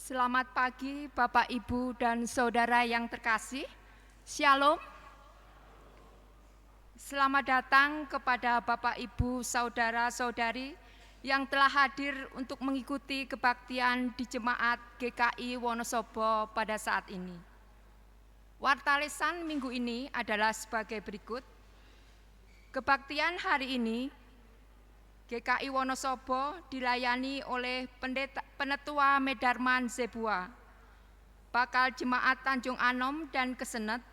Selamat pagi Bapak, Ibu, dan Saudara yang terkasih. Shalom. Selamat datang kepada Bapak, Ibu, Saudara-saudari yang telah hadir untuk mengikuti kebaktian di Jemaat GKI Wonosobo pada saat ini. Warta lisan minggu ini adalah sebagai berikut. Kebaktian hari ini GKI Wonosobo dilayani oleh Penetua Medarman Zebua. Bakal Jemaat Tanjung Anom dan Kesenet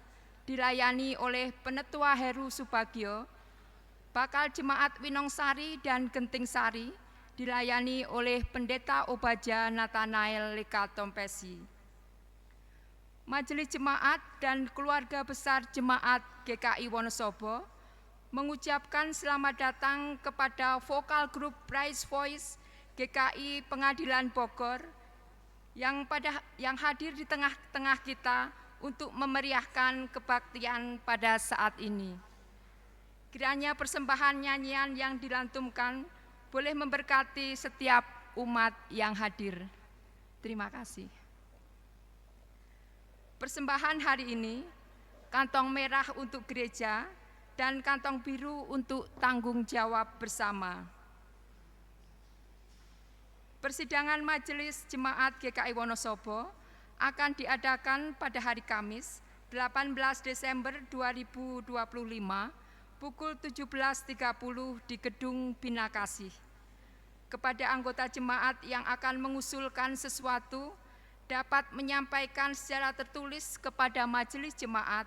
dilayani oleh Penetua Heru Subagio. Bakal Jemaat Winongsari dan Genting Sari dilayani oleh Pendeta Obaja Nathanael Leka Tompesi. Majelis Jemaat dan keluarga besar Jemaat GKI Wonosobo mengucapkan selamat datang kepada vokal grup Praise Voice GKI Pengadilan Bogor yang hadir di tengah-tengah kita untuk memeriahkan kebaktian pada saat ini. Kiranya persembahan nyanyian yang dilantunkan boleh memberkati setiap umat yang hadir. Terima kasih. Persembahan hari ini, kantong merah untuk gereja dan kantong biru untuk tanggung jawab bersama. Persidangan Majelis Jemaat GKI Wonosobo akan diadakan pada hari Kamis 18 Desember 2025 pukul 17.30 di Gedung Bina Kasih. Kepada anggota jemaat yang akan mengusulkan sesuatu dapat menyampaikan secara tertulis kepada Majelis Jemaat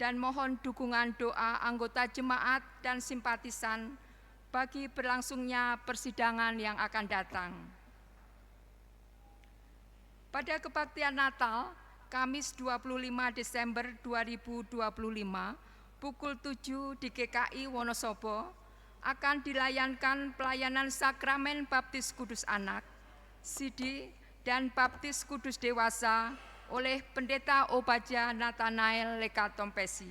dan mohon dukungan doa anggota jemaat dan simpatisan bagi berlangsungnya persidangan yang akan datang. Pada kebaktian Natal, Kamis 25 Desember 2025, pukul 7 di GKI Wonosobo, akan dilayankan pelayanan sakramen Baptis Kudus Anak, Sidi, dan Baptis Kudus Dewasa oleh Pendeta Obaja Nathanael Leka Tompesi.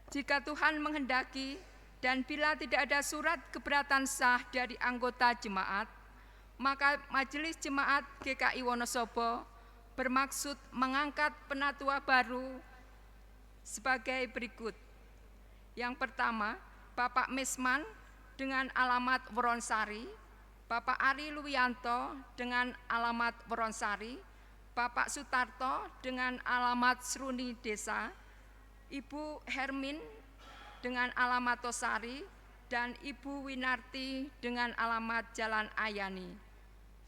Jika Tuhan menghendaki dan bila tidak ada surat keberatan sah dari anggota jemaat, maka Majelis Jemaat GKI Wonosobo bermaksud mengangkat penatua baru sebagai berikut. Yang pertama, Bapak Mesman dengan alamat Woronsari, Bapak Ari Luwianto dengan alamat Woronsari, Bapak Sutarto dengan alamat Sruni Desa, Ibu Hermin dengan alamat Tosari, dan Ibu Winarti dengan alamat Jalan Ayani.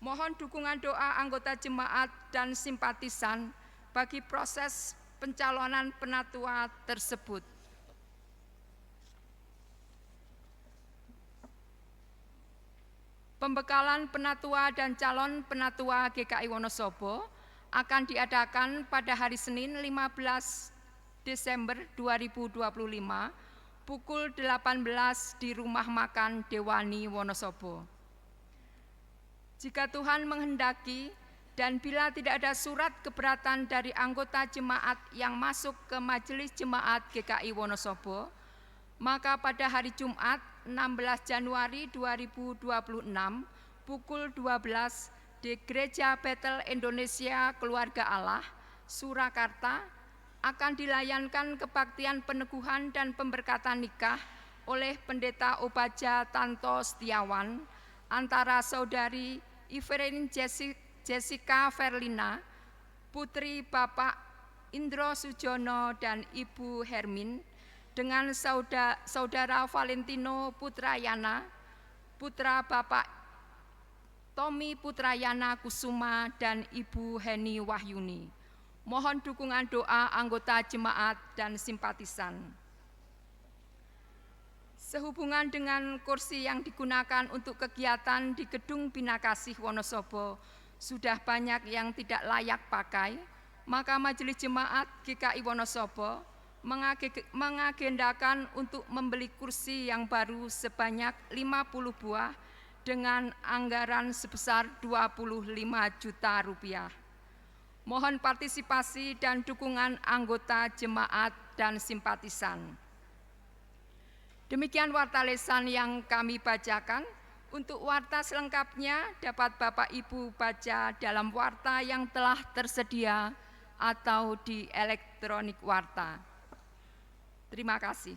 Mohon dukungan doa anggota jemaat dan simpatisan bagi proses pencalonan penatua tersebut. Pembekalan penatua dan calon penatua GKI Wonosobo akan diadakan pada hari Senin 15 Desember 2025 pukul 18 di Rumah Makan Dewani Wonosobo. Jika Tuhan menghendaki dan bila tidak ada surat keberatan dari anggota jemaat yang masuk ke Majelis Jemaat GKI Wonosobo, maka pada hari Jumat 16 Januari 2026 pukul 12 di Gereja Bethel Indonesia Keluarga Allah, Surakarta, akan dilayankan kebaktian peneguhan dan pemberkatan nikah oleh Pendeta Obaja Tanto Setiawan antara Saudari Iverin Jessica Verlina, Putri Bapak Indro Sujono dan Ibu Hermin, dengan Saudara Valentino Putrayana, Putra Bapak Tommy Putrayana Kusuma dan Ibu Heni Wahyuni. Mohon dukungan doa anggota jemaat dan simpatisan. Sehubungan dengan kursi yang digunakan untuk kegiatan di Gedung Bina Kasih Wonosobo sudah banyak yang tidak layak pakai, maka Majelis Jemaat GKI Wonosobo mengagendakan untuk membeli kursi yang baru sebanyak 50 buah dengan anggaran sebesar 25 juta rupiah. Mohon partisipasi dan dukungan anggota jemaat dan simpatisan. Demikian warta lisan yang kami bacakan. Untuk warta selengkapnya dapat Bapak Ibu baca dalam warta yang telah tersedia atau di elektronik warta. Terima kasih.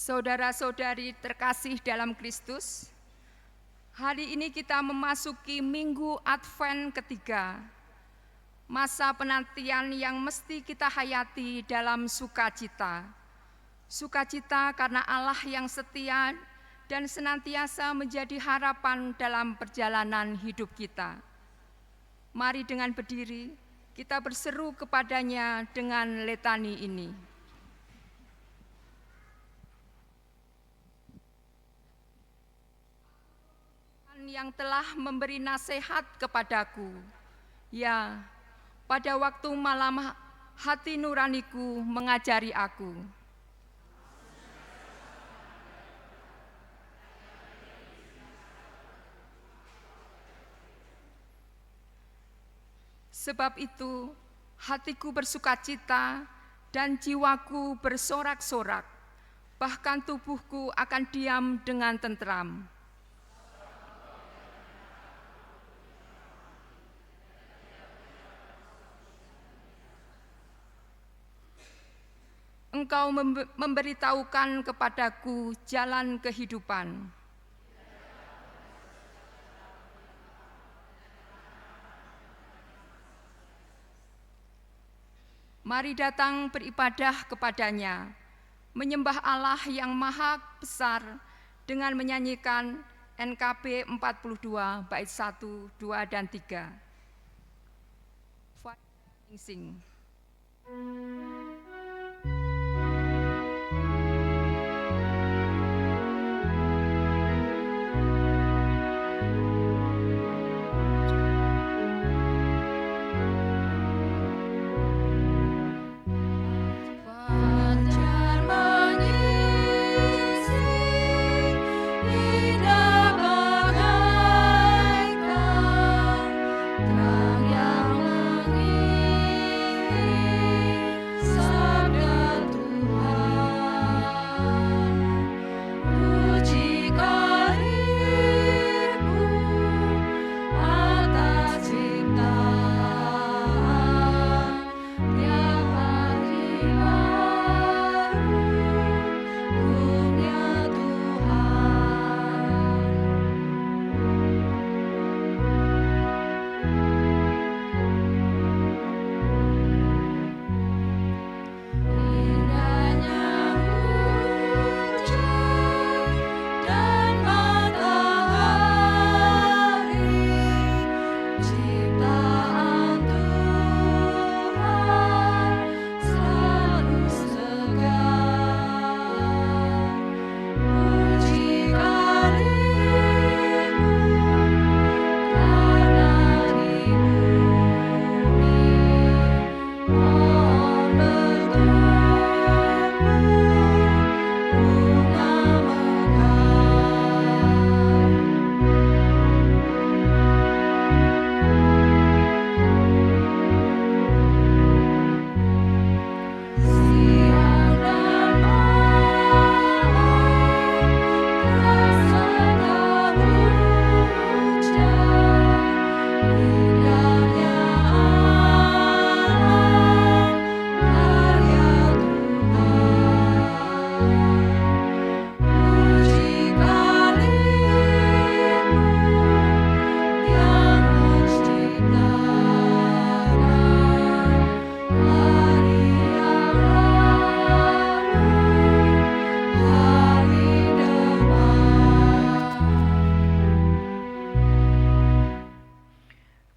Saudara-saudari terkasih dalam Kristus, hari ini kita memasuki Minggu Advent ketiga, masa penantian yang mesti kita hayati dalam sukacita. Sukacita karena Allah yang setia dan senantiasa menjadi harapan dalam perjalanan hidup kita. Mari dengan berdiri, kita berseru kepadanya dengan letani ini. Yang telah memberi nasihat kepadaku, ya, pada waktu malam hati nuraniku mengajari aku. Sebab itu, hatiku bersukacita dan jiwaku bersorak-sorak, bahkan tubuhku akan diam dengan tentram. Engkau memberitahukan kepadaku jalan kehidupan. Mari datang beribadah kepadanya, menyembah Allah yang maha besar dengan menyanyikan NKB 42 bait 1, 2, dan 3. Sing.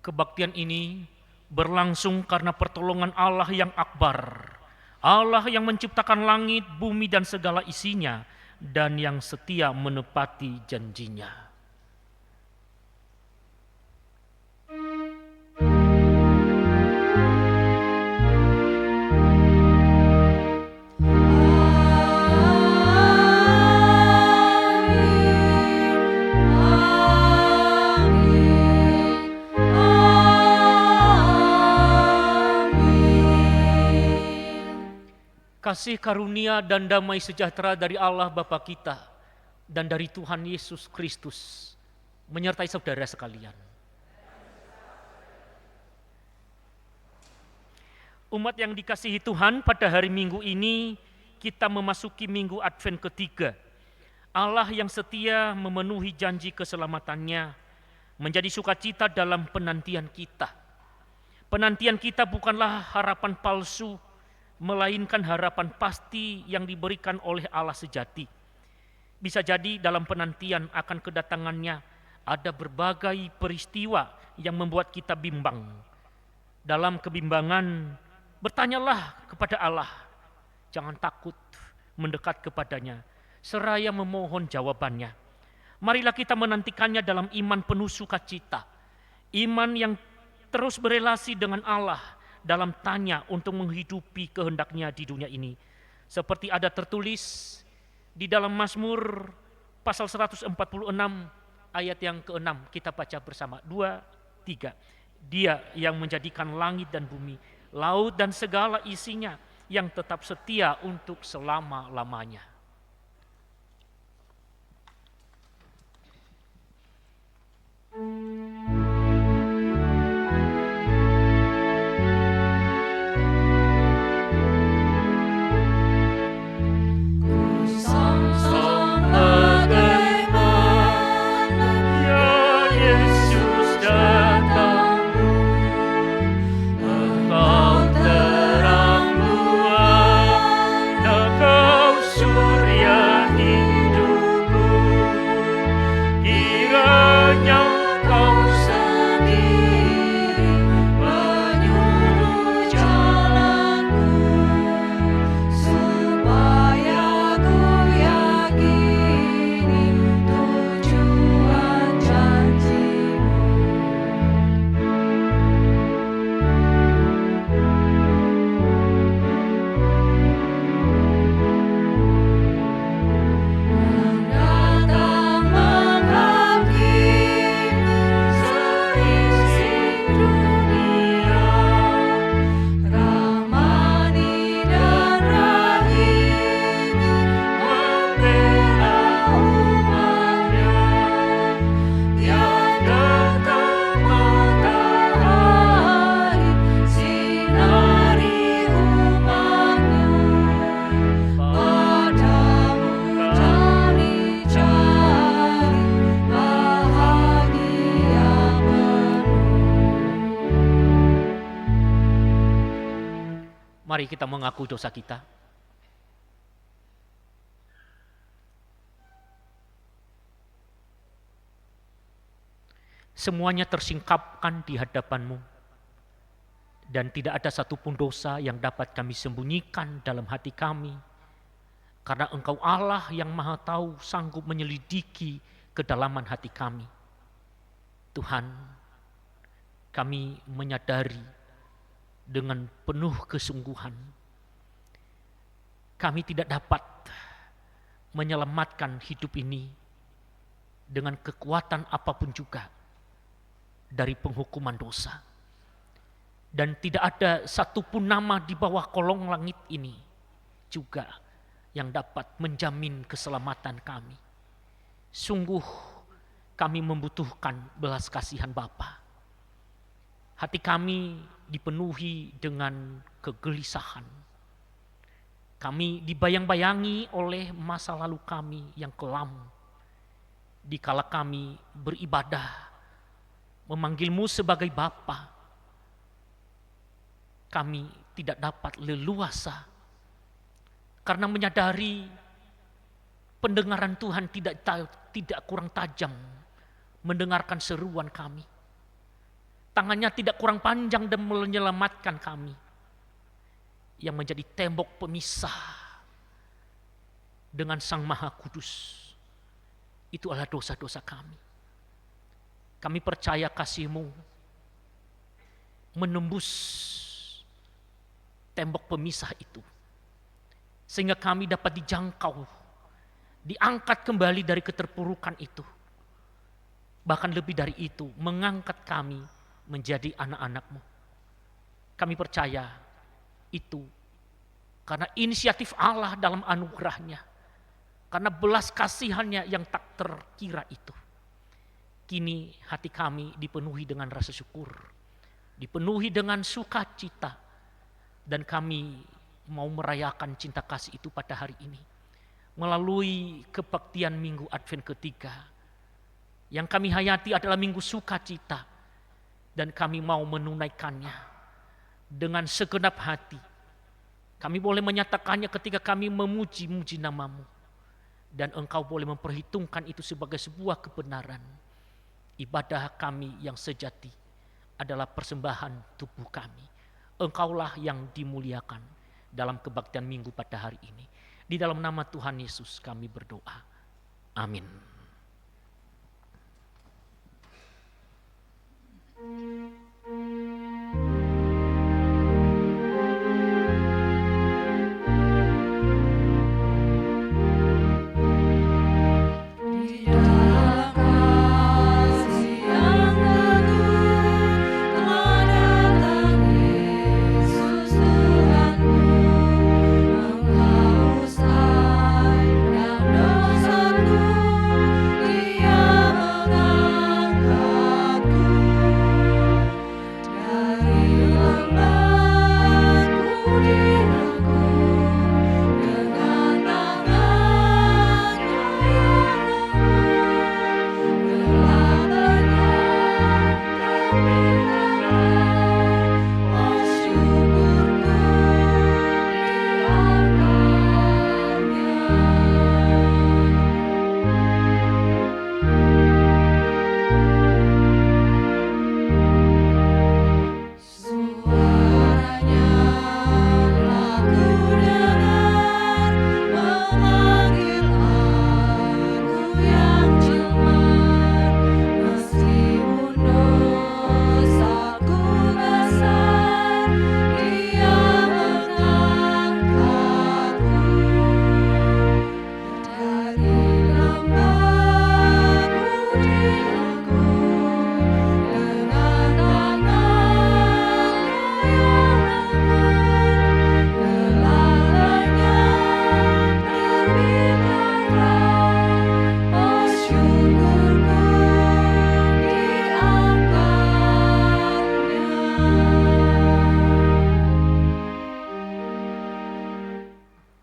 Kebaktian ini berlangsung karena pertolongan Allah yang akbar, Allah yang menciptakan langit, bumi, dan segala isinya, dan yang setia menepati janjinya. kasih karunia dan damai sejahtera dari Allah Bapa kita dan dari Tuhan Yesus Kristus menyertai saudara sekalian. Umat yang dikasihi Tuhan, pada hari Minggu ini kita memasuki minggu Advent ketiga. Allah yang setia memenuhi janji keselamatannya menjadi sukacita dalam penantian kita. Penantian kita bukanlah harapan palsu, melainkan harapan pasti yang diberikan oleh Allah sejati. Bisa jadi dalam penantian akan kedatangannya ada berbagai peristiwa yang membuat kita bimbang. Dalam kebimbangan, bertanyalah kepada Allah. Jangan takut mendekat kepadanya, seraya memohon jawabannya. Marilah kita menantikannya dalam iman penuh sukacita. Iman yang terus berelasi dengan Allah dalam tanya untuk menghidupi kehendaknya di dunia ini. Seperti ada tertulis di dalam Mazmur pasal 146 ayat yang ke-6. Kita baca bersama. 2, 3. Dia yang menjadikan langit dan bumi, laut dan segala isinya, yang tetap setia untuk selama-lamanya. Mari kita mengaku dosa kita. Semuanya tersingkapkan di hadapan-Mu, dan tidak ada satupun dosa yang dapat kami sembunyikan dalam hati kami, karena Engkau Allah yang Maha Tahu, sanggup menyelidiki kedalaman hati kami. Tuhan, kami menyadari dengan penuh kesungguhan kami tidak dapat menyelamatkan hidup ini dengan kekuatan apapun juga dari penghukuman dosa. Dan tidak ada satupun nama di bawah kolong langit ini juga yang dapat menjamin keselamatan kami. Sungguh kami membutuhkan belas kasihan Bapa. Hati kami dipenuhi dengan kegelisahan. Kami dibayang-bayangi oleh masa lalu kami yang kelam. Dikala kami beribadah, memanggil-Mu sebagai Bapa, kami tidak dapat leluasa karena menyadari pendengaran Tuhan tidak kurang tajam mendengarkan seruan kami. Tangannya tidak kurang panjang dan menyelamatkan kami. Yang menjadi tembok pemisah dengan Sang Maha Kudus, itu adalah dosa-dosa kami. Kami percaya kasih-Mu menembus tembok pemisah itu, sehingga kami dapat dijangkau, diangkat kembali dari keterpurukan itu. Bahkan lebih dari itu, mengangkat kami menjadi anak-anak-Mu. Kami percaya itu Karena inisiatif Allah dalam anugerahnya, karena belas kasihannya yang tak terkira itu. Kini hati kami dipenuhi dengan rasa syukur, dipenuhi dengan sukacita, dan kami mau merayakan cinta kasih itu pada hari ini melalui kebaktian Minggu Advent ketiga. Yang kami hayati adalah Minggu Sukacita, dan kami mau menunaikannya dengan segenap hati. Kami boleh menyatakannya ketika kami memuji-muji nama-Mu, dan Engkau boleh memperhitungkan itu sebagai sebuah kebenaran. Ibadah kami yang sejati adalah persembahan tubuh kami. Engkaulah yang dimuliakan dalam kebaktian Minggu pada hari ini. Di dalam nama Tuhan Yesus kami berdoa. Amin.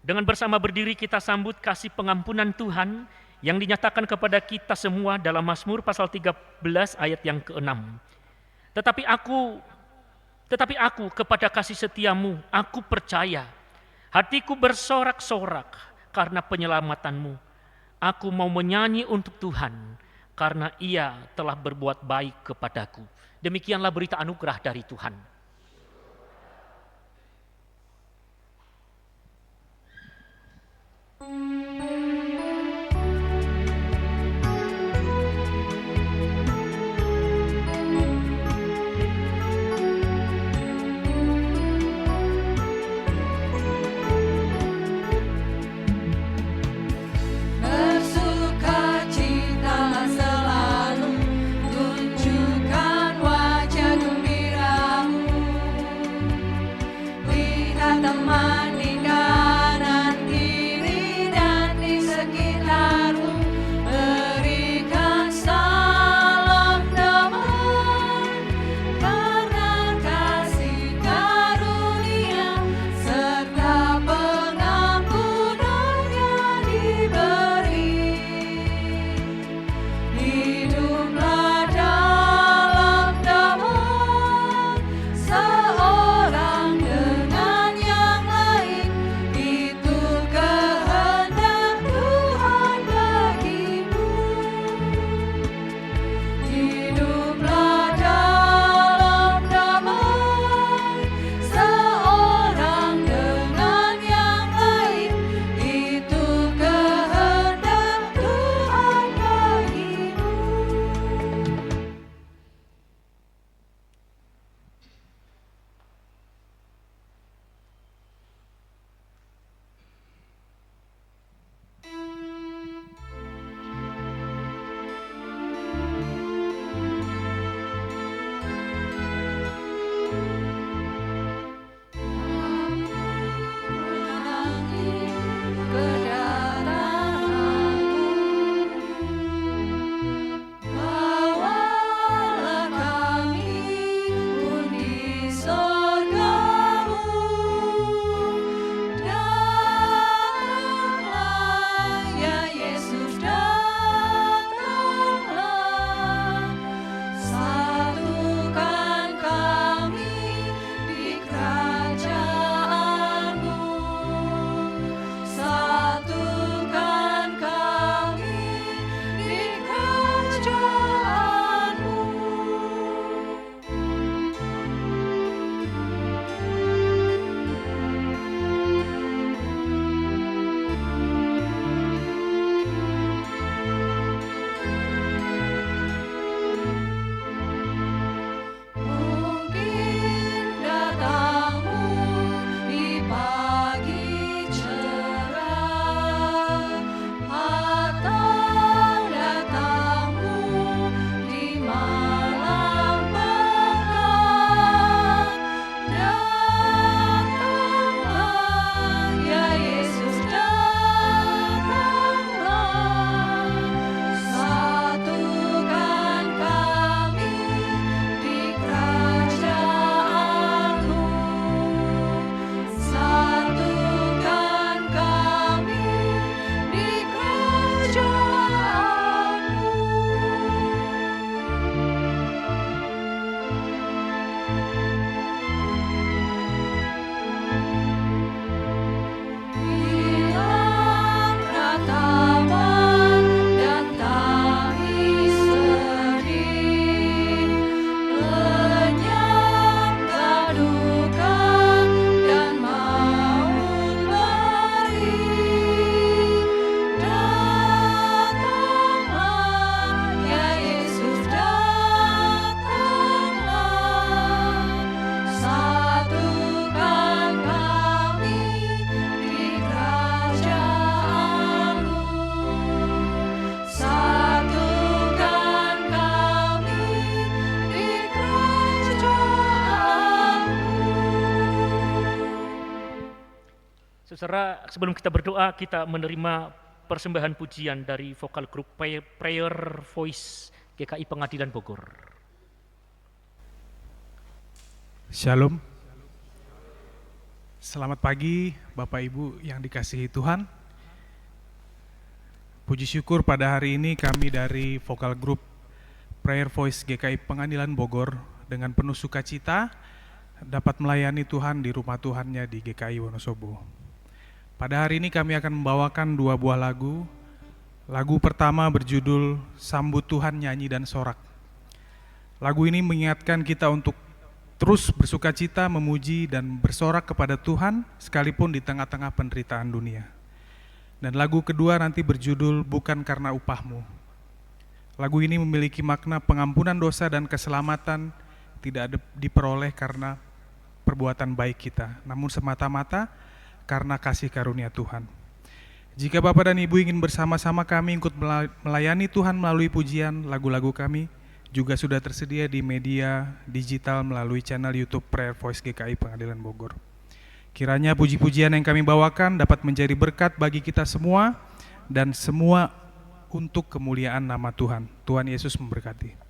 Dengan bersama berdiri kita sambut kasih pengampunan Tuhan yang dinyatakan kepada kita semua dalam Mazmur pasal 13 ayat yang ke-6. Tetapi aku kepada kasih setiamu, aku percaya. Hatiku bersorak-sorak karena penyelamatanmu. Aku mau menyanyi untuk Tuhan karena Ia telah berbuat baik kepadaku. Demikianlah berita anugerah dari Tuhan. Bersukacitalah selalu, tunjukkan wajah gembiramu. Saudara, sebelum kita berdoa, kita menerima persembahan pujian dari vokal grup Prayer Voice GKI Pengadilan Bogor. Shalom. Selamat pagi Bapak Ibu yang dikasihi Tuhan. Puji syukur pada hari ini kami dari vokal grup Prayer Voice GKI Pengadilan Bogor dengan penuh sukacita dapat melayani Tuhan di rumah Tuhannya di GKI Wonosobo. Pada hari ini kami akan membawakan 2 buah lagu. Lagu pertama berjudul Sambut Tuhan Nyanyi dan Sorak. Lagu ini mengingatkan kita untuk terus bersukacita, memuji dan bersorak kepada Tuhan sekalipun di tengah-tengah penderitaan dunia. Dan lagu kedua nanti berjudul Bukan Karena Upahmu. Lagu ini memiliki makna pengampunan dosa dan keselamatan tidak diperoleh karena perbuatan baik kita, namun semata-mata karena kasih karunia Tuhan. Jika Bapak dan Ibu ingin bersama-sama kami ikut melayani Tuhan melalui pujian, lagu-lagu kami juga sudah tersedia di media digital melalui channel YouTube Prayer Voice GKI Pengadilan Bogor. Kiranya puji-pujian yang kami bawakan dapat menjadi berkat bagi kita semua dan semua untuk kemuliaan nama Tuhan. Tuhan Yesus memberkati.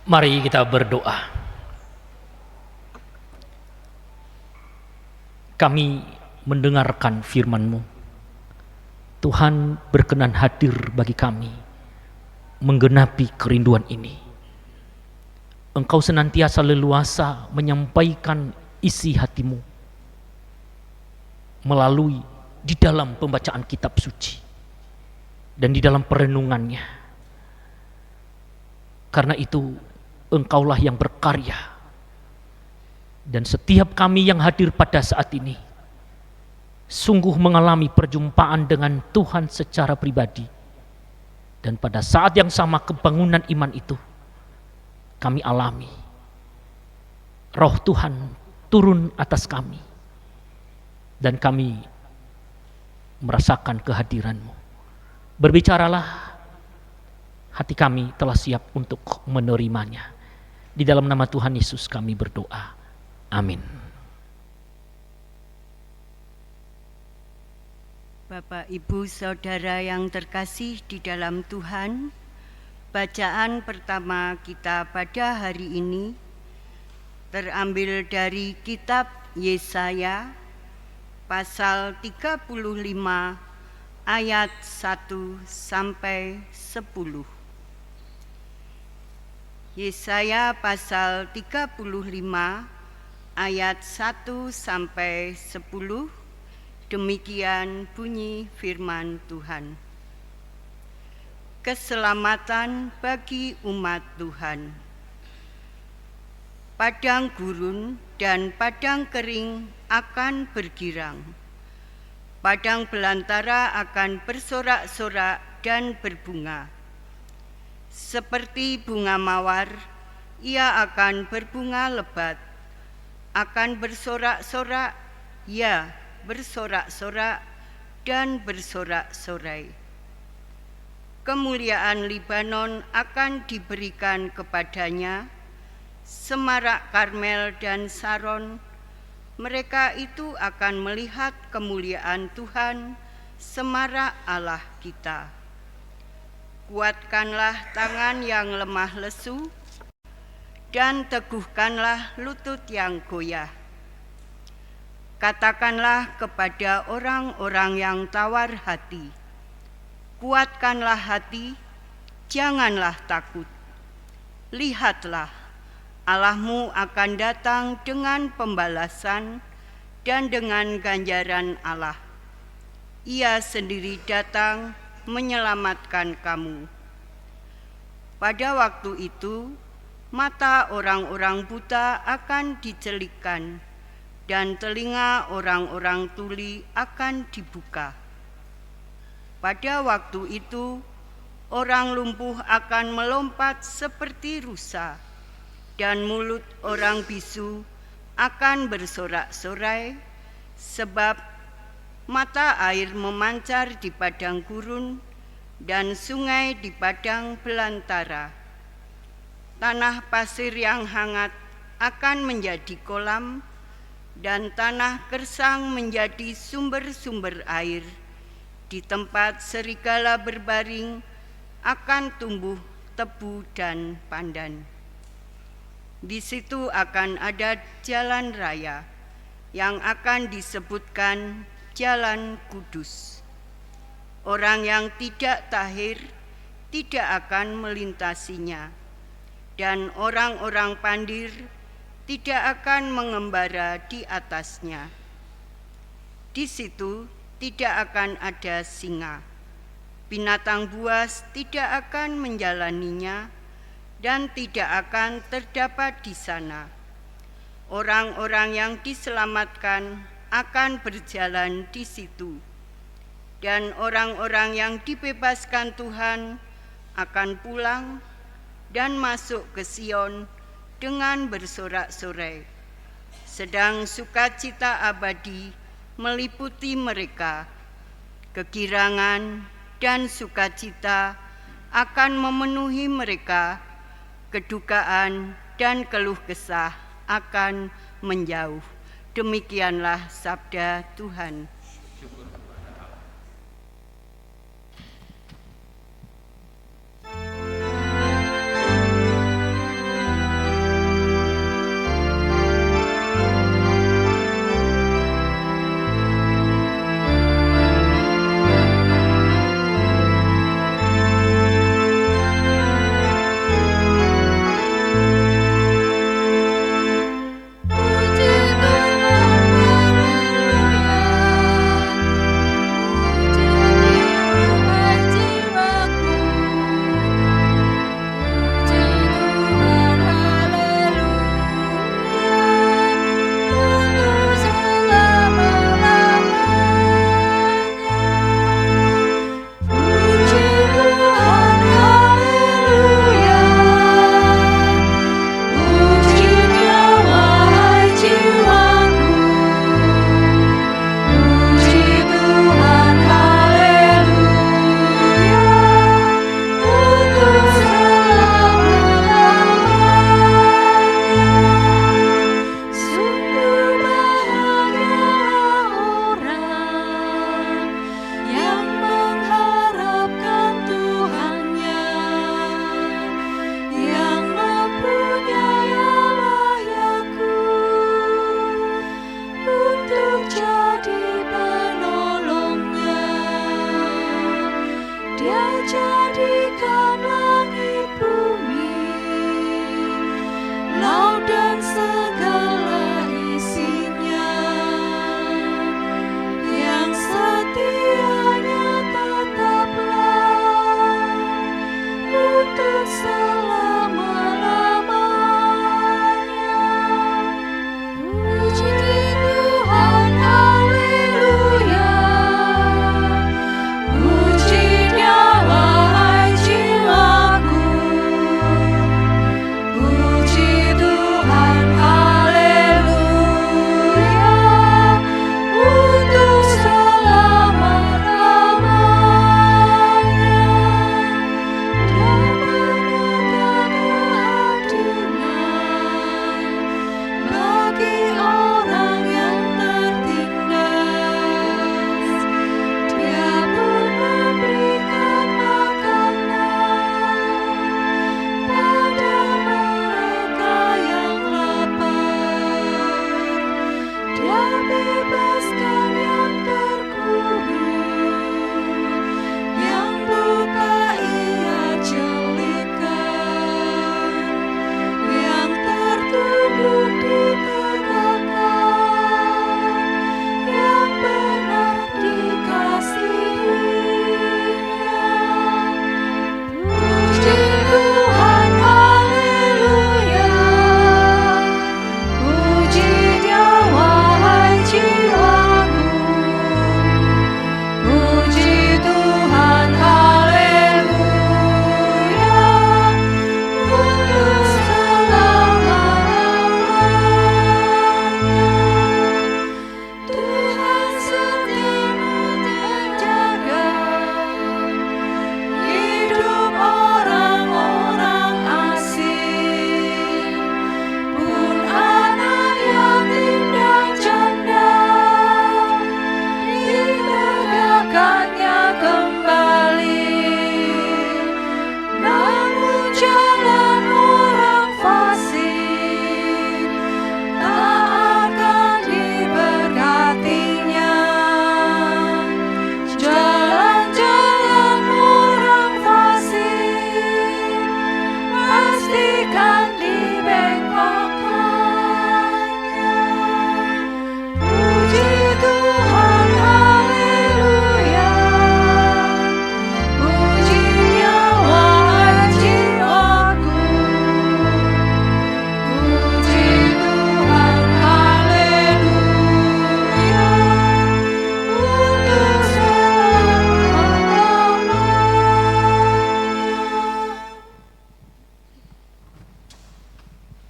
Mari kita berdoa. Kami mendengarkan firman-Mu. Tuhan berkenan hadir bagi kami, menggenapi kerinduan ini. Engkau senantiasa leluasa menyampaikan isi hati-Mu melalui di dalam pembacaan kitab suci dan di dalam perenungannya. Karena itu Engkaulah yang berkarya, dan setiap kami yang hadir pada saat ini sungguh mengalami perjumpaan dengan Tuhan secara pribadi, dan pada saat yang sama kebangunan iman itu kami alami. Roh Tuhan turun atas kami dan kami merasakan kehadiran-Mu. Berbicaralah, hati kami telah siap untuk menerimanya. Di dalam nama Tuhan Yesus kami berdoa. Amin. Bapak, Ibu, Saudara yang terkasih di dalam Tuhan, bacaan pertama kita pada hari ini terambil dari kitab Yesaya pasal 35 ayat 1 sampai 10. Yesaya pasal 35 ayat 1 sampai 10, demikian bunyi firman Tuhan. Keselamatan bagi umat Tuhan. Padang gurun dan padang kering akan bergirang. Padang belantara akan bersorak-sorak dan berbunga. Seperti bunga mawar, ia akan berbunga lebat, akan bersorak-sorak, ya bersorak-sorak dan bersorak-sorai. Kemuliaan Libanon akan diberikan kepadanya, semarak Karmel dan Saron, mereka itu akan melihat kemuliaan Tuhan, semarak Allah kita. Kuatkanlah tangan yang lemah lesu, dan teguhkanlah lutut yang goyah. Katakanlah kepada orang-orang yang tawar hati, kuatkanlah hati, janganlah takut. Lihatlah, Allahmu akan datang dengan pembalasan dan dengan ganjaran Allah. Ia sendiri datang menyelamatkan kamu. Pada waktu itu, mata orang-orang buta akan dicelikkan, dan telinga orang-orang tuli akan dibuka. Pada waktu itu, orang lumpuh akan melompat seperti rusa, dan mulut orang bisu akan bersorak-sorai, sebab mata air memancar di padang gurun dan sungai di padang belantara. Tanah pasir yang hangat akan menjadi kolam, dan tanah gersang menjadi sumber-sumber air. Di tempat serigala berbaring akan tumbuh tebu dan pandan. Di situ akan ada jalan raya yang akan disebutkan Jalan Kudus. Orang yang tidak tahir tidak akan melintasinya, dan orang-orang pandir tidak akan mengembara di atasnya. Di situ tidak akan ada singa, binatang buas tidak akan menjalaninya, dan tidak akan terdapat di sana. Orang-orang yang diselamatkan akan berjalan di situ, dan orang-orang yang dibebaskan Tuhan akan pulang dan masuk ke Sion dengan bersorak-sorai. Sedang sukacita abadi meliputi mereka. Kegirangan dan sukacita akan memenuhi mereka. Kedukaan dan keluh kesah akan menjauh. Demikianlah sabda Tuhan.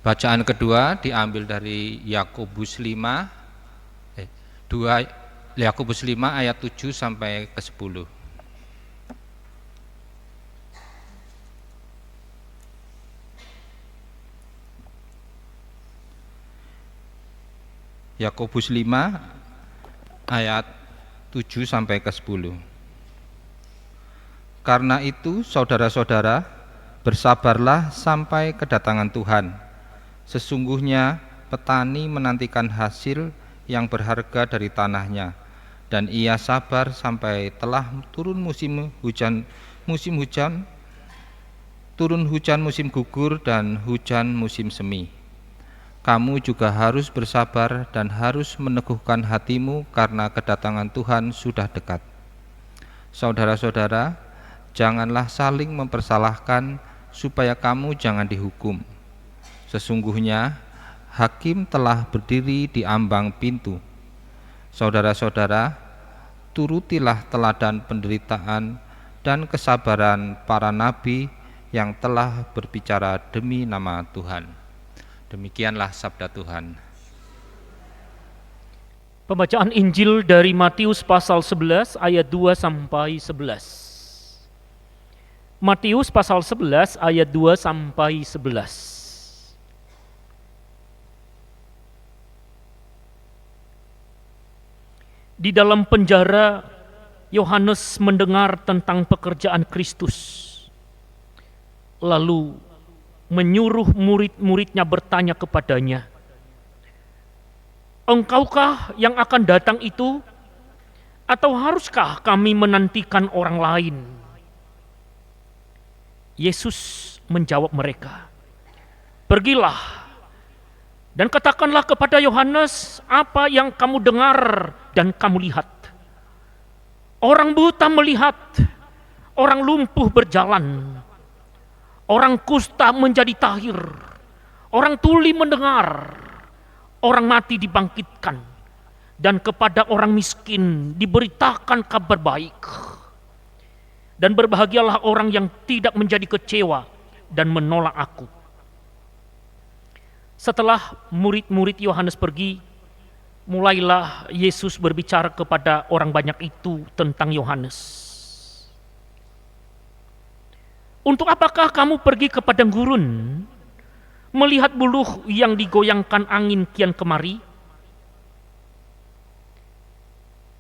Bacaan kedua diambil dari Yakobus 5 ayat 7 sampai ke 10. Yakobus 5 ayat 7 sampai ke 10. Karena itu saudara-saudara, bersabarlah sampai kedatangan Tuhan. Sesungguhnya petani menantikan hasil yang berharga dari tanahnya, dan ia sabar sampai telah turun musim hujan musim gugur dan hujan musim semi. Kamu juga harus bersabar dan harus meneguhkan hatimu karena kedatangan Tuhan sudah dekat. Saudara-saudara, janganlah saling mempersalahkan supaya kamu jangan dihukum. Sesungguhnya hakim telah berdiri di ambang pintu. Saudara-saudara, turutilah teladan penderitaan dan kesabaran para nabi yang telah berbicara demi nama Tuhan. Demikianlah sabda Tuhan. Pembacaan Injil dari Matius pasal 11 ayat 2 sampai 11. Matius pasal 11 ayat 2 sampai 11. Di dalam penjara, Yohanes mendengar tentang pekerjaan Kristus. Lalu menyuruh murid-muridnya bertanya kepadanya, "Engkaukah yang akan datang itu, atau haruskah kami menantikan orang lain?" Yesus menjawab mereka, "Pergilah dan katakanlah kepada Yohanes apa yang kamu dengar dan kamu lihat. Orang buta melihat, orang lumpuh berjalan, orang kusta menjadi tahir, orang tuli mendengar, orang mati dibangkitkan, dan kepada orang miskin diberitakan kabar baik. Dan berbahagialah orang yang tidak menjadi kecewa dan menolak aku." Setelah murid-murid Yohanes pergi, mulailah Yesus berbicara kepada orang banyak itu tentang Yohanes. "Untuk apakah kamu pergi ke padang gurun, melihat buluh yang digoyangkan angin kian kemari?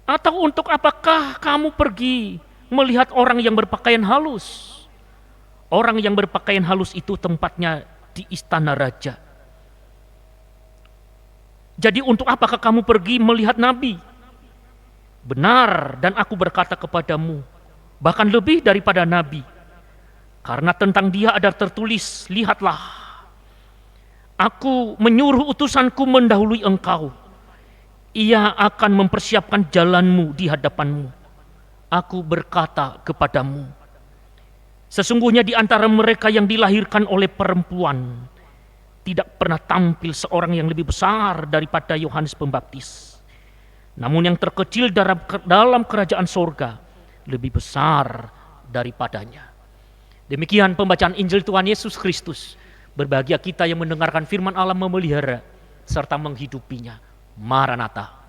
Atau untuk apakah kamu pergi melihat orang yang berpakaian halus? Orang yang berpakaian halus itu tempatnya di istana raja. Jadi untuk apakah kamu pergi melihat nabi? Benar, dan aku berkata kepadamu, bahkan lebih daripada nabi. Karena tentang dia ada tertulis, lihatlah, aku menyuruh utusanku mendahului engkau. Ia akan mempersiapkan jalanmu di hadapanmu. Aku berkata kepadamu, sesungguhnya di antara mereka yang dilahirkan oleh perempuan, tidak pernah tampil seorang yang lebih besar daripada Yohanes Pembaptis. Namun yang terkecil dalam kerajaan sorga lebih besar daripadanya." Demikian pembacaan Injil Tuhan Yesus Kristus. Berbahagia kita yang mendengarkan firman Allah, memelihara serta menghidupinya. Maranatha.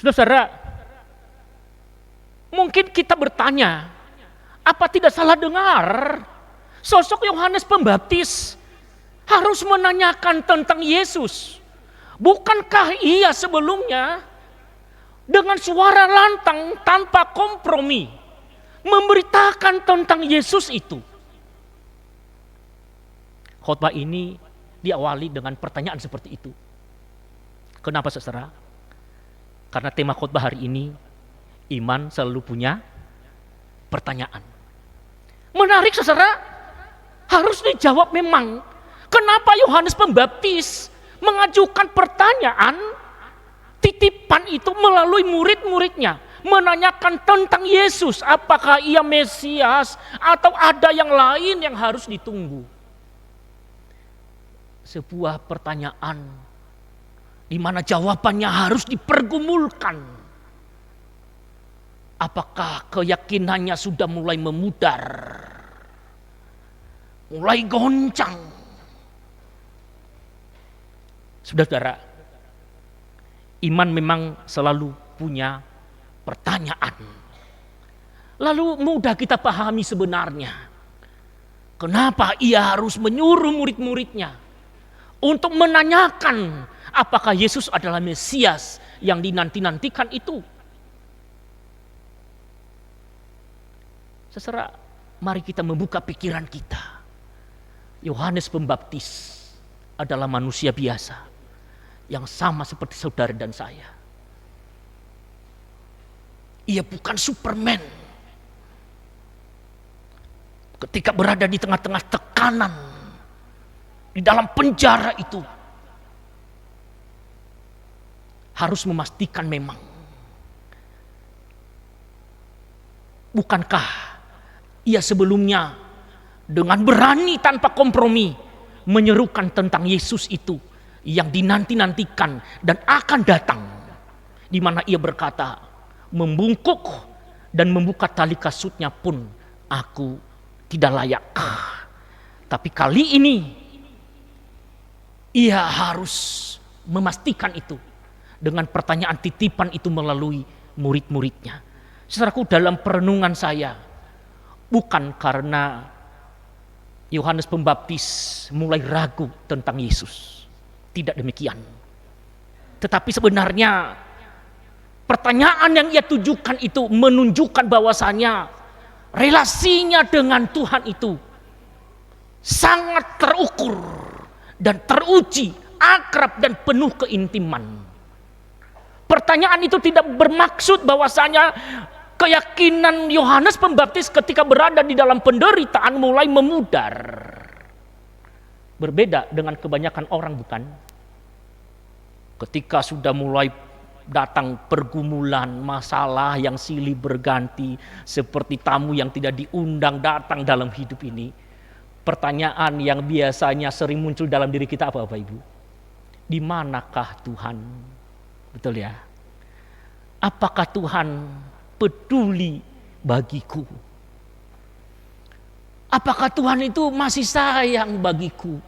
Saudara, mungkin kita bertanya, apa tidak salah dengar sosok Yohanes Pembaptis harus menanyakan tentang Yesus? Bukankah ia sebelumnya dengan suara lantang tanpa kompromi memberitakan tentang Yesus itu? Khotbah ini diawali dengan pertanyaan seperti itu. Kenapa, saudara? Karena tema khotbah hari ini, iman selalu punya pertanyaan. Menarik, saudara, harus dijawab memang. Kenapa Yohanes Pembaptis mengajukan pertanyaan titipan itu melalui murid-muridnya, menanyakan tentang Yesus, apakah ia Mesias atau ada yang lain yang harus ditunggu. Sebuah pertanyaan di mana jawabannya harus dipergumulkan. Apakah keyakinannya sudah mulai memudar, mulai goncang? Saudara, iman memang selalu punya pertanyaan. Lalu mudah kita pahami sebenarnya kenapa ia harus menyuruh murid-muridnya untuk menanyakan apakah Yesus adalah Mesias yang dinanti-nantikan itu. Saudara, mari kita membuka pikiran kita. Yohanes Pembaptis adalah manusia biasa yang sama seperti saudara dan saya. Ia bukan Superman. Ketika berada di tengah-tengah tekanan, di dalam penjara itu, harus memastikan memang, bukankah ia sebelumnya dengan berani tanpa kompromi menyerukan tentang Yesus itu yang dinanti-nantikan dan akan datang, di mana ia berkata, membungkuk dan membuka tali kasutnya pun aku tidak layak. Tapi kali ini ia harus memastikan itu dengan pertanyaan titipan itu melalui murid-muridnya. Saudaraku, dalam perenungan saya, bukan karena Yohanes Pembaptis mulai ragu tentang Yesus, tidak demikian. Tetapi sebenarnya pertanyaan yang ia tujukan itu menunjukkan bahwasanya relasinya dengan Tuhan itu sangat terukur dan teruji, akrab dan penuh keintiman. Pertanyaan itu tidak bermaksud bahwasanya keyakinan Yohanes Pembaptis ketika berada di dalam penderitaan mulai memudar. Berbeda dengan kebanyakan orang, bukan? Ketika sudah mulai datang pergumulan, masalah yang silih berganti, seperti tamu yang tidak diundang datang dalam hidup ini, pertanyaan yang biasanya sering muncul dalam diri kita apa Bapak Ibu? Di manakah Tuhan? Betul ya? Apakah Tuhan peduli bagiku? Apakah Tuhan itu masih sayang bagiku?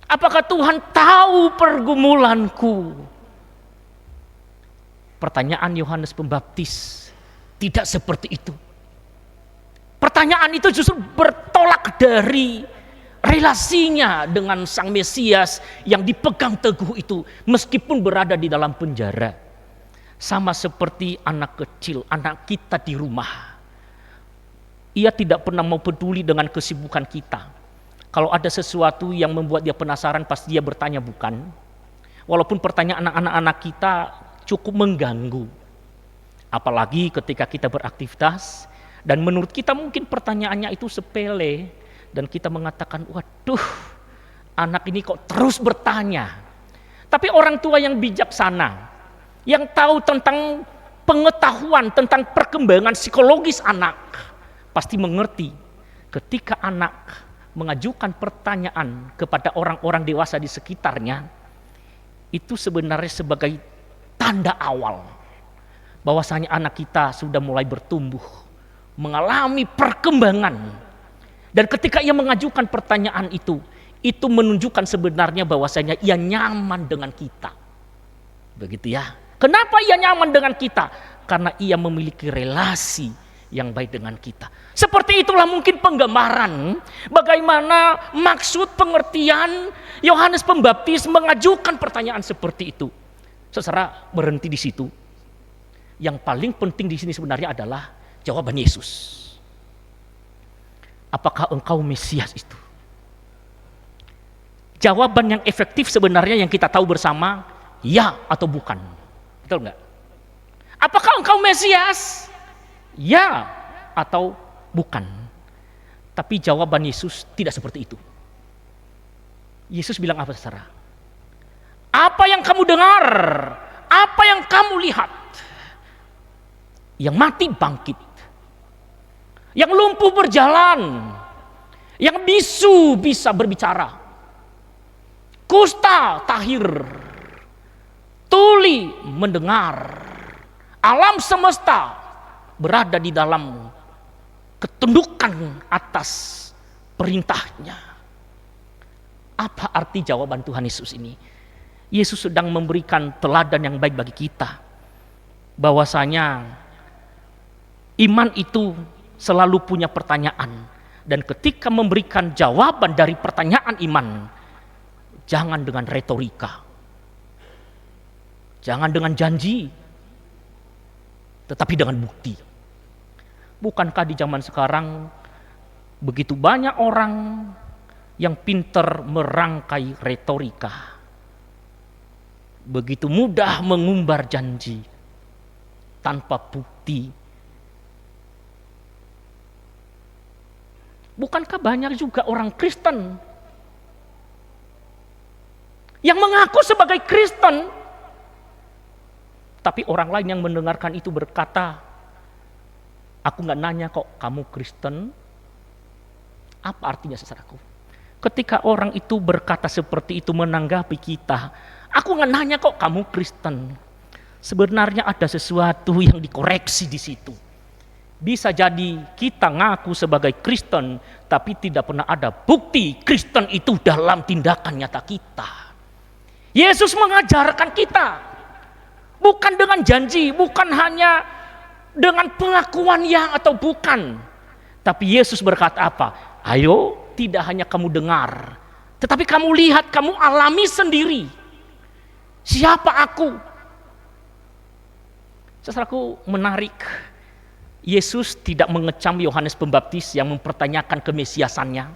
Apakah Tuhan tahu pergumulanku? Pertanyaan Yohanes Pembaptis tidak seperti itu. Pertanyaan itu justru bertolak dari relasinya dengan Sang Mesias yang dipegang teguh itu meskipun berada di dalam penjara. Sama seperti anak kecil, anak kita di rumah. Ia tidak pernah mau peduli dengan kesibukan kita. Kalau ada sesuatu yang membuat dia penasaran, pasti dia bertanya, bukan? Walaupun pertanyaan anak-anak kita cukup mengganggu. Apalagi ketika kita beraktivitas dan menurut kita mungkin pertanyaannya itu sepele dan kita mengatakan, waduh, anak ini kok terus bertanya. Tapi orang tua yang bijaksana, yang tahu tentang pengetahuan tentang perkembangan psikologis anak, pasti mengerti ketika anak mengajukan pertanyaan kepada orang-orang dewasa di sekitarnya, itu sebenarnya sebagai tanda awal bahwasanya anak kita sudah mulai bertumbuh, mengalami perkembangan. Dan ketika ia mengajukan pertanyaan itu menunjukkan sebenarnya bahwasanya ia nyaman dengan kita. Begitu ya. Kenapa ia nyaman dengan kita? Karena ia memiliki relasi yang baik dengan kita. Seperti itulah mungkin penggambaran bagaimana maksud pengertian Yohanes Pembaptis mengajukan pertanyaan seperti itu. Saudara, berhenti di situ. Yang paling penting di sini sebenarnya adalah jawaban Yesus. Apakah engkau Mesias itu? Jawaban yang efektif sebenarnya yang kita tahu bersama, ya atau bukan. Betul enggak? Apakah engkau Mesias? Ya atau bukan. Tapi jawaban Yesus tidak seperti itu. Yesus bilang apa, saudara? Apa yang kamu dengar? Apa yang kamu lihat? Yang mati bangkit, yang lumpuh berjalan, yang bisu bisa berbicara, kusta tahir, tuli mendengar. Alam semesta berada di dalam ketundukan atas perintahnya. Apa arti jawaban Tuhan Yesus ini? Yesus sedang memberikan teladan yang baik bagi kita, bahwasanya iman itu selalu punya pertanyaan, dan ketika memberikan jawaban dari pertanyaan iman, jangan dengan retorika, jangan dengan janji, tetapi dengan bukti. Bukankah di zaman sekarang begitu banyak orang yang pintar merangkai retorika, begitu mudah mengumbar janji tanpa bukti? Bukankah banyak juga orang Kristen yang mengaku sebagai Kristen, tapi orang lain yang mendengarkan itu berkata, aku gak nanya kok kamu Kristen. Apa artinya, saudaraku? Ketika orang itu berkata seperti itu menanggapi kita, aku gak nanya kok kamu Kristen. Sebenarnya ada sesuatu yang dikoreksi di situ. Bisa jadi kita ngaku sebagai Kristen, tapi tidak pernah ada bukti Kristen itu dalam tindakan nyata kita. Yesus mengajarkan kita, bukan dengan janji, bukan hanya dengan pengakuan ya atau bukan. Tapi Yesus berkata apa? Ayo, tidak hanya kamu dengar, tetapi kamu lihat, kamu alami sendiri. Siapa aku? Saudaraku, menarik. Yesus tidak mengecam Yohanes Pembaptis yang mempertanyakan kemesiasannya.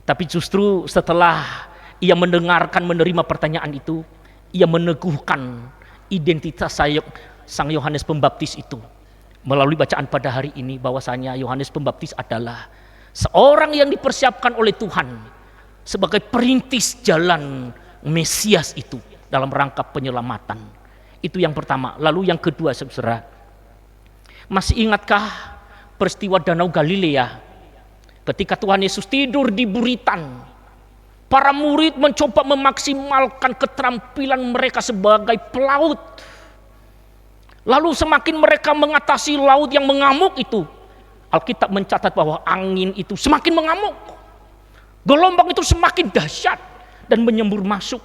Tapi justru setelah ia mendengarkan, menerima pertanyaan itu, ia meneguhkan identitas sang Yohanes Pembaptis itu. Melalui bacaan pada hari ini, bahwasanya Yohanes Pembaptis adalah seorang yang dipersiapkan oleh Tuhan sebagai perintis jalan Mesias itu dalam rangka penyelamatan. Itu yang pertama. Lalu yang kedua, saudara, masih ingatkah peristiwa Danau Galilea ketika Tuhan Yesus tidur di buritan? Para murid mencoba memaksimalkan keterampilan mereka sebagai pelaut. Lalu semakin mereka mengatasi laut yang mengamuk itu, Alkitab mencatat bahwa angin itu semakin mengamuk, gelombang itu semakin dahsyat dan menyembur masuk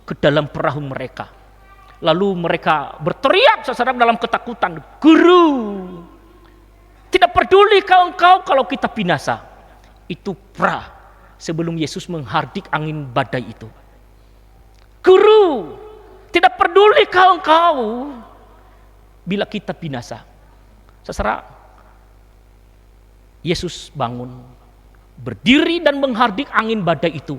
ke dalam perahu mereka. Lalu mereka berteriak saudara dalam ketakutan, Guru, tidak peduli engkau kalau kita binasa. Itu sebelum Yesus menghardik angin badai itu. Guru, tidak peduli engkau bila kita binasa. Saudara, Yesus bangun, berdiri dan menghardik angin badai itu.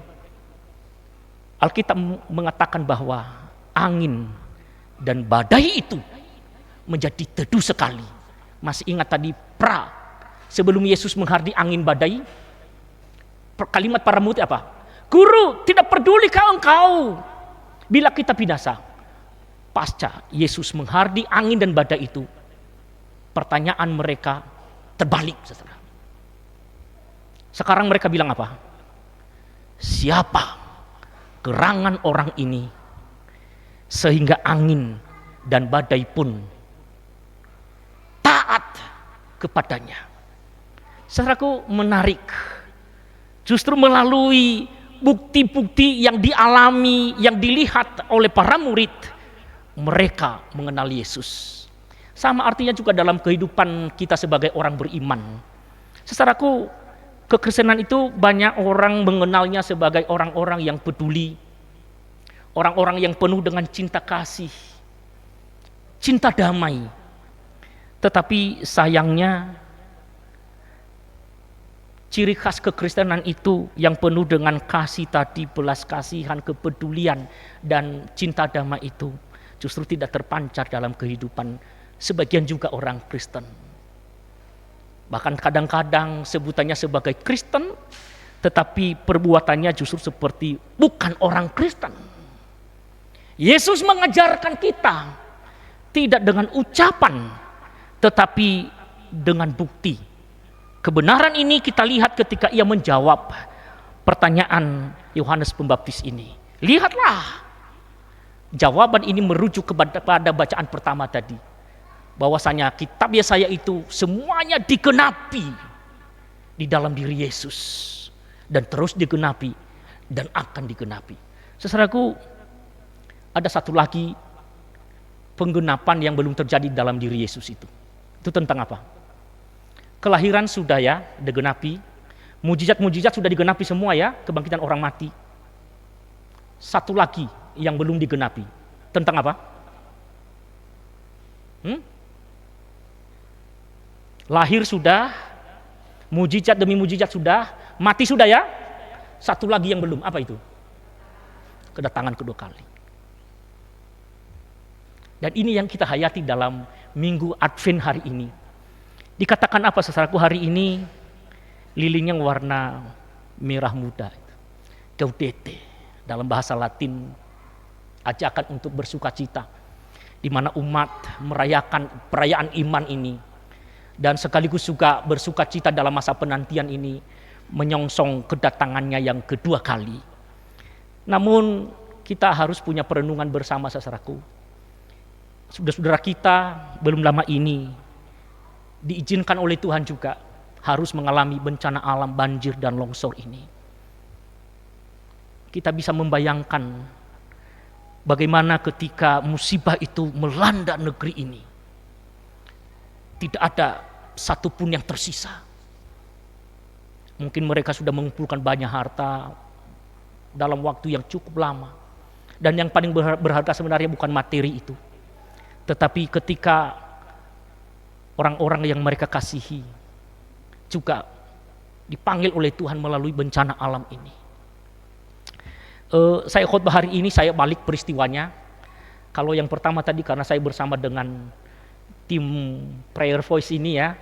Alkitab mengatakan bahwa angin dan badai itu menjadi teduh sekali. Masih ingat tadi sebelum Yesus menghardik angin badai, kalimat para murid apa? Guru, tidak peduli engkau bila kita binasa. Pasca Yesus menghardik angin dan badai itu, pertanyaan mereka terbalik, saudara. Sekarang mereka bilang apa? Siapa gerangan orang ini sehingga angin dan badai pun taat kepadanya? Saudaraku, menarik. Justru melalui bukti-bukti yang dialami, yang dilihat oleh para murid, mereka mengenal Yesus. Sama artinya juga dalam kehidupan kita sebagai orang beriman. Saudaraku, kekristenan itu banyak orang mengenalnya sebagai orang-orang yang peduli, orang-orang yang penuh dengan cinta kasih, cinta damai. Tetapi sayangnya, ciri khas kekristenan itu yang penuh dengan kasih tadi, belas kasihan, kepedulian, dan cinta damai itu justru tidak terpancar dalam kehidupan sebagian juga orang Kristen. Bahkan kadang-kadang sebutannya sebagai Kristen, tetapi perbuatannya justru seperti bukan orang Kristen. Yesus mengajarkan kita tidak dengan ucapan, tetapi dengan bukti. Kebenaran ini kita lihat ketika ia menjawab pertanyaan Yohanes Pembaptis ini. Lihatlah, jawaban ini merujuk pada bacaan pertama tadi, bahwasanya kitab Yesaya itu semuanya digenapi di dalam diri Yesus, dan terus digenapi dan akan digenapi. Saudaraku, ada satu lagi penggenapan yang belum terjadi dalam diri Yesus itu. Itu tentang apa? Kelahiran sudah ya digenapi, mujizat-mujizat sudah digenapi semua ya, kebangkitan orang mati. Satu lagi yang belum digenapi. Tentang apa? Lahir sudah, mujizat demi mujizat sudah, mati sudah ya. Satu lagi yang belum, apa itu? Kedatangan kedua kali. Dan ini yang kita hayati dalam Minggu Advent hari ini. Dikatakan apa saudaraku hari ini? Lilinnya warna merah muda. Gaudete dalam bahasa Latin, ajakan untuk bersukacita, di mana umat merayakan perayaan iman ini, dan sekaligus juga bersukacita dalam masa penantian ini, menyongsong kedatangannya yang kedua kali. Namun kita harus punya perenungan bersama saudaraku. Saudara-saudara kita belum lama ini diizinkan oleh Tuhan juga harus mengalami bencana alam banjir dan longsor ini. Kita bisa membayangkan bagaimana ketika musibah itu melanda negeri ini, tidak ada satupun yang tersisa. Mungkin mereka sudah mengumpulkan banyak harta dalam waktu yang cukup lama. Dan yang paling berharga sebenarnya bukan materi itu, tetapi ketika orang-orang yang mereka kasihi juga dipanggil oleh Tuhan melalui bencana alam ini. Saya khotbah hari ini, saya balik peristiwanya. Kalau yang pertama tadi karena saya bersama dengan tim Prayer Voice ini ya.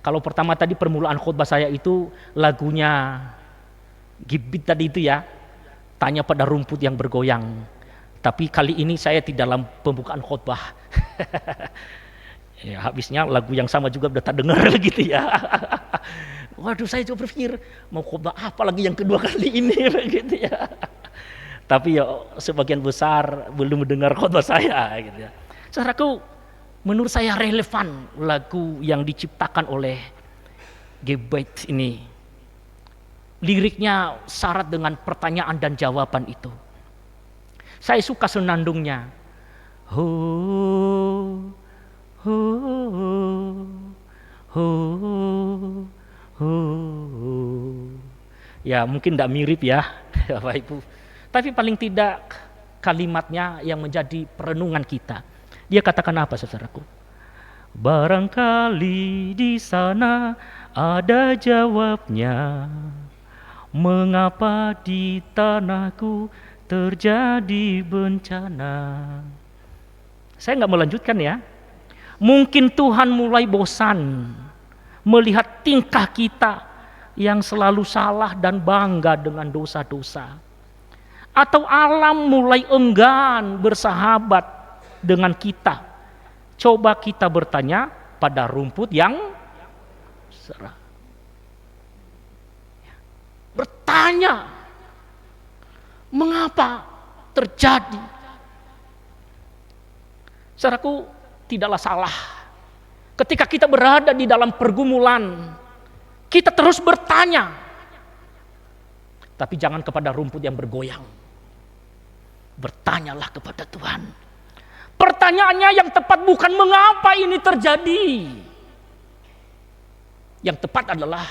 Kalau pertama tadi permulaan khotbah saya itu lagunya Gibit tadi itu ya, tanya pada rumput yang bergoyang. Tapi kali ini saya tidak dalam pembukaan khotbah. Ya, habisnya lagu yang sama juga udah tak dengar gitu ya. Waduh, saya juga berpikir mau khotbah apa lagi yang kedua kali ini gitu ya. Tapi ya sebagian besar belum mendengar khotbah saya gitu ya. Saudaraku, menurut saya relevan lagu yang diciptakan oleh Gebet ini. Liriknya syarat dengan pertanyaan dan jawaban itu. Saya suka senandungnya. Ho, ho, ho, ho. Ya mungkin tidak mirip ya Bapak Ibu. Tapi paling tidak kalimatnya yang menjadi perenungan kita. Dia katakan apa saudaraku? Barangkali di sana ada jawabnya. Mengapa di tanahku terjadi bencana? Saya nggak melanjutkan ya. Mungkin Tuhan mulai bosan melihat tingkah kita yang selalu salah dan bangga dengan dosa-dosa. Atau alam mulai enggan bersahabat dengan kita. Coba kita bertanya pada rumput yang serah. Bertanya, mengapa terjadi? Saudaraku, tidaklah salah. Ketika kita berada di dalam pergumulan, kita terus bertanya. Tapi jangan kepada rumput yang bergoyang. Bertanyalah kepada Tuhan. Pertanyaannya yang tepat bukan mengapa ini terjadi. Yang tepat adalah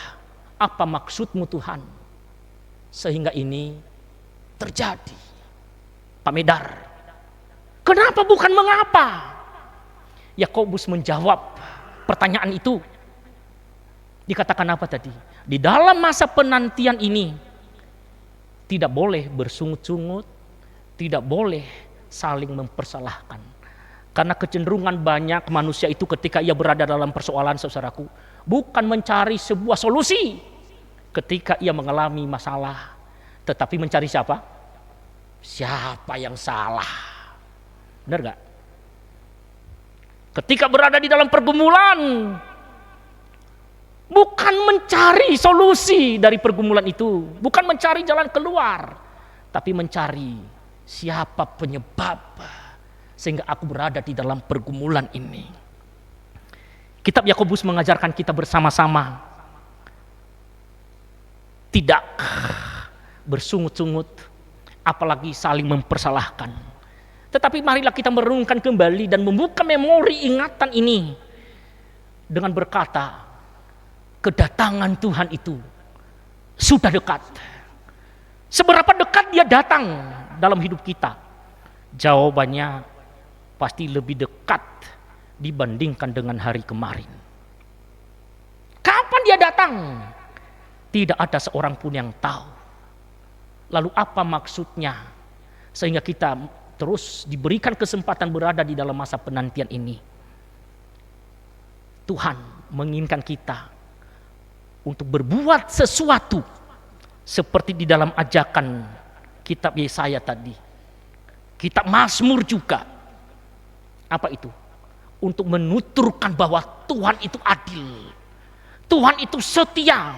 apa maksudmu Tuhan sehingga ini terjadi. Pak Medar, kenapa bukan mengapa? Yakobus menjawab pertanyaan itu. Dikatakan apa tadi? Di dalam masa penantian ini tidak boleh bersungut-sungut, tidak boleh saling mempersalahkan. Karena kecenderungan banyak manusia itu ketika ia berada dalam persoalan saudaraku, bukan mencari sebuah solusi ketika ia mengalami masalah, tetapi mencari siapa? Siapa yang salah? Benar gak? Ketika berada di dalam pergumulan, bukan mencari solusi dari pergumulan itu, bukan mencari jalan keluar, tapi mencari siapa penyebab sehingga aku berada di dalam pergumulan ini. Kitab Yakobus mengajarkan kita bersama-sama tidak bersungut-sungut, apalagi saling mempersalahkan. Tetapi marilah kita merenungkan kembali dan membuka memori ingatan ini dengan berkata, kedatangan Tuhan itu sudah dekat. Seberapa dekat dia datang dalam hidup kita? Jawabannya pasti lebih dekat dibandingkan dengan hari kemarin. Kapan dia datang? Tidak ada seorang pun yang tahu. Lalu apa maksudnya? Sehingga kita terus diberikan kesempatan berada di dalam masa penantian ini. Tuhan menginginkan kita untuk berbuat sesuatu seperti di dalam ajakan kitab Yesaya tadi. Kitab Mazmur juga. Apa itu? Untuk menuturkan bahwa Tuhan itu adil. Tuhan itu setia.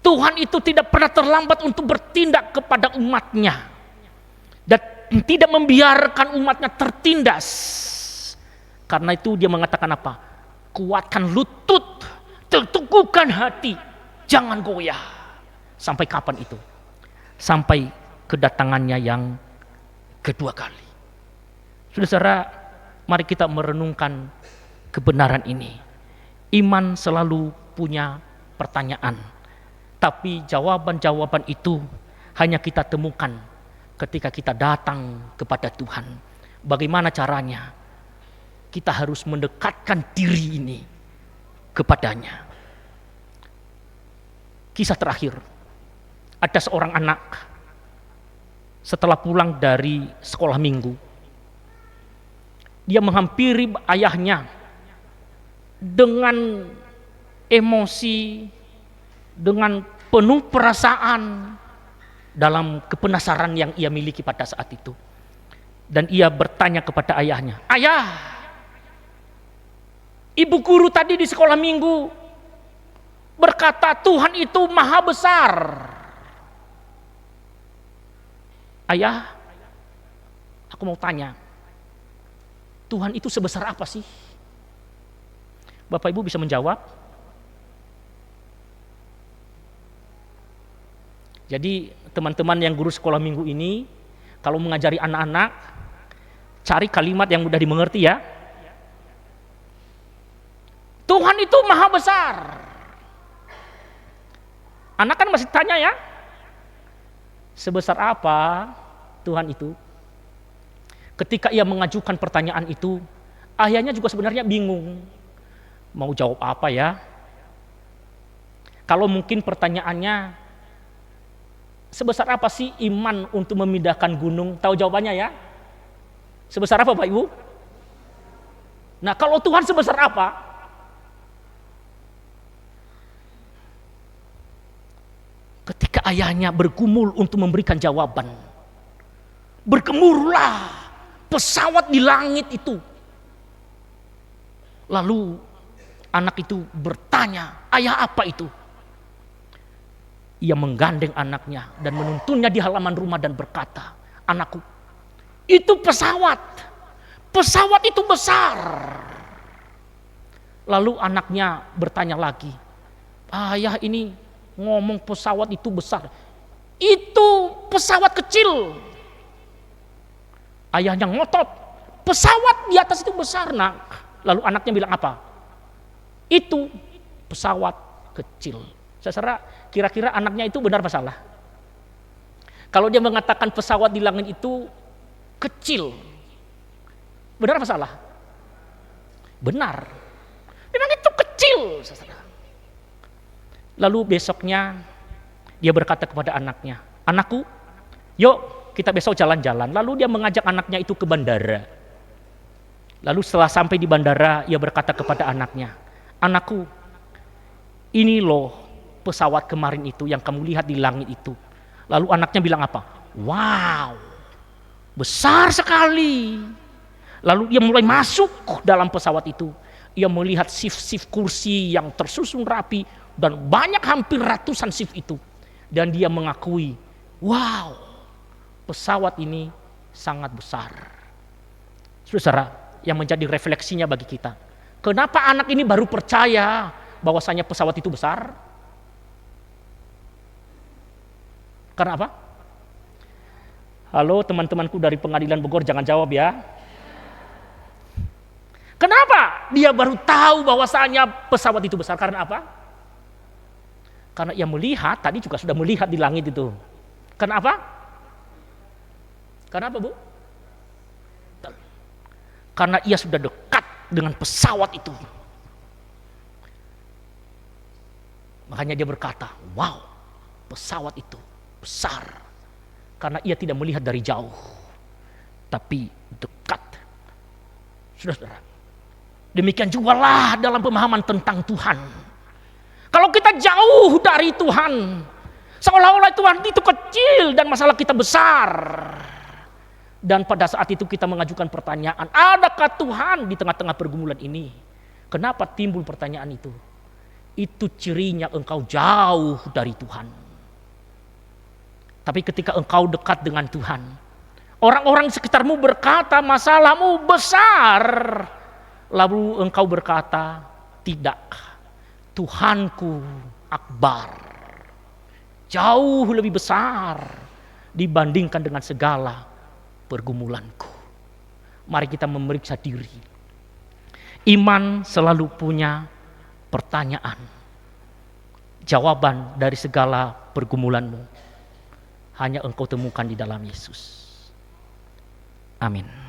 Tuhan itu tidak pernah terlambat untuk bertindak kepada umatnya. Dan tidak membiarkan umatnya tertindas. Karena itu dia mengatakan apa? Kuatkan lutut, teguhkan hati, jangan goyah. Sampai kapan itu? Sampai kedatangannya yang kedua kali. Saudara, mari kita merenungkan kebenaran ini. Iman selalu punya pertanyaan, tapi jawaban-jawaban itu hanya kita temukan ketika kita datang kepada Tuhan. Bagaimana caranya? Kita harus mendekatkan diri ini kepadanya. Kisah terakhir, ada seorang anak setelah pulang dari sekolah minggu, dia menghampiri ayahnya dengan emosi, dengan penuh perasaan dalam kepenasaran yang ia miliki pada saat itu. Dan ia bertanya kepada ayahnya, "Ayah, ibu guru tadi di sekolah minggu berkata Tuhan itu maha besar. Ayah, aku mau tanya, Tuhan itu sebesar apa sih?" Bapak Ibu bisa menjawab? Jadi teman-teman yang guru sekolah minggu ini, kalau mengajari anak-anak, cari kalimat yang mudah dimengerti ya. Tuhan itu maha besar. Anak kan masih tanya ya, sebesar apa Tuhan itu? Ketika ia mengajukan pertanyaan itu, ayahnya juga sebenarnya bingung. Mau jawab apa ya? Kalau mungkin pertanyaannya, sebesar apa sih iman untuk memindahkan gunung? Tahu jawabannya ya? Sebesar apa Bapak Ibu? Nah, kalau Tuhan sebesar apa? Ketika ayahnya bergumul untuk memberikan jawaban, bergemuruhlah pesawat di langit itu. Lalu anak itu bertanya, "Ayah, apa itu?" Ia menggandeng anaknya dan menuntunnya di halaman rumah dan berkata, "Anakku, itu pesawat. Pesawat itu besar." Lalu anaknya bertanya lagi, "Ayah, ini ngomong pesawat itu besar. Itu pesawat kecil." Ayahnya ngotot, "Pesawat di atas itu besar, Nak." Lalu anaknya bilang apa? "Itu pesawat kecil." Saudara, kira-kira anaknya itu benar apa salah? Kalau dia mengatakan pesawat di langit itu kecil, benar apa salah? Benar. Memang itu kecil, saudara. Lalu besoknya dia berkata kepada anaknya, "Anakku, yuk kita besok jalan-jalan." Lalu dia mengajak anaknya itu ke bandara. Lalu setelah sampai di bandara, ia berkata kepada anaknya, "Anakku, ini loh pesawat kemarin itu yang kamu lihat di langit itu." Lalu anaknya bilang apa? "Wow, besar sekali." Lalu ia mulai masuk dalam pesawat itu. Ia melihat shift-shift kursi yang tersusun rapi dan banyak, hampir ratusan shift itu. Dan dia mengakui, wow, pesawat ini sangat besar. Saudara, yang menjadi refleksinya bagi kita, kenapa anak ini baru percaya bahwasanya pesawat itu besar? Karena apa? Halo teman-temanku dari Pengadilan Bogor, jangan jawab ya. Kenapa dia baru tahu bahwasanya pesawat itu besar? Karena apa? Karena ia melihat, tadi juga sudah melihat di langit itu. Kenapa? Kenapa, Bu? Karena ia sudah dekat dengan pesawat itu. Makanya dia berkata, wow, pesawat itu besar. Karena ia tidak melihat dari jauh, tapi dekat. Saudara, demikian juga lah dalam pemahaman tentang Tuhan. Kalau kita jauh dari Tuhan, seolah-olah Tuhan itu kecil dan masalah kita besar. Dan pada saat itu kita mengajukan pertanyaan, adakah Tuhan di tengah-tengah pergumulan ini? Kenapa timbul pertanyaan itu? Itu cirinya engkau jauh dari Tuhan. Tapi ketika engkau dekat dengan Tuhan, orang-orang sekitarmu berkata masalahmu besar. Lalu engkau berkata, tidak, Tuhanku akbar. Jauh lebih besar dibandingkan dengan segala pergumulanku. Mari kita memeriksa diri. Iman selalu punya pertanyaan. Jawaban dari segala pergumulanmu hanya engkau temukan di dalam Yesus. Amin.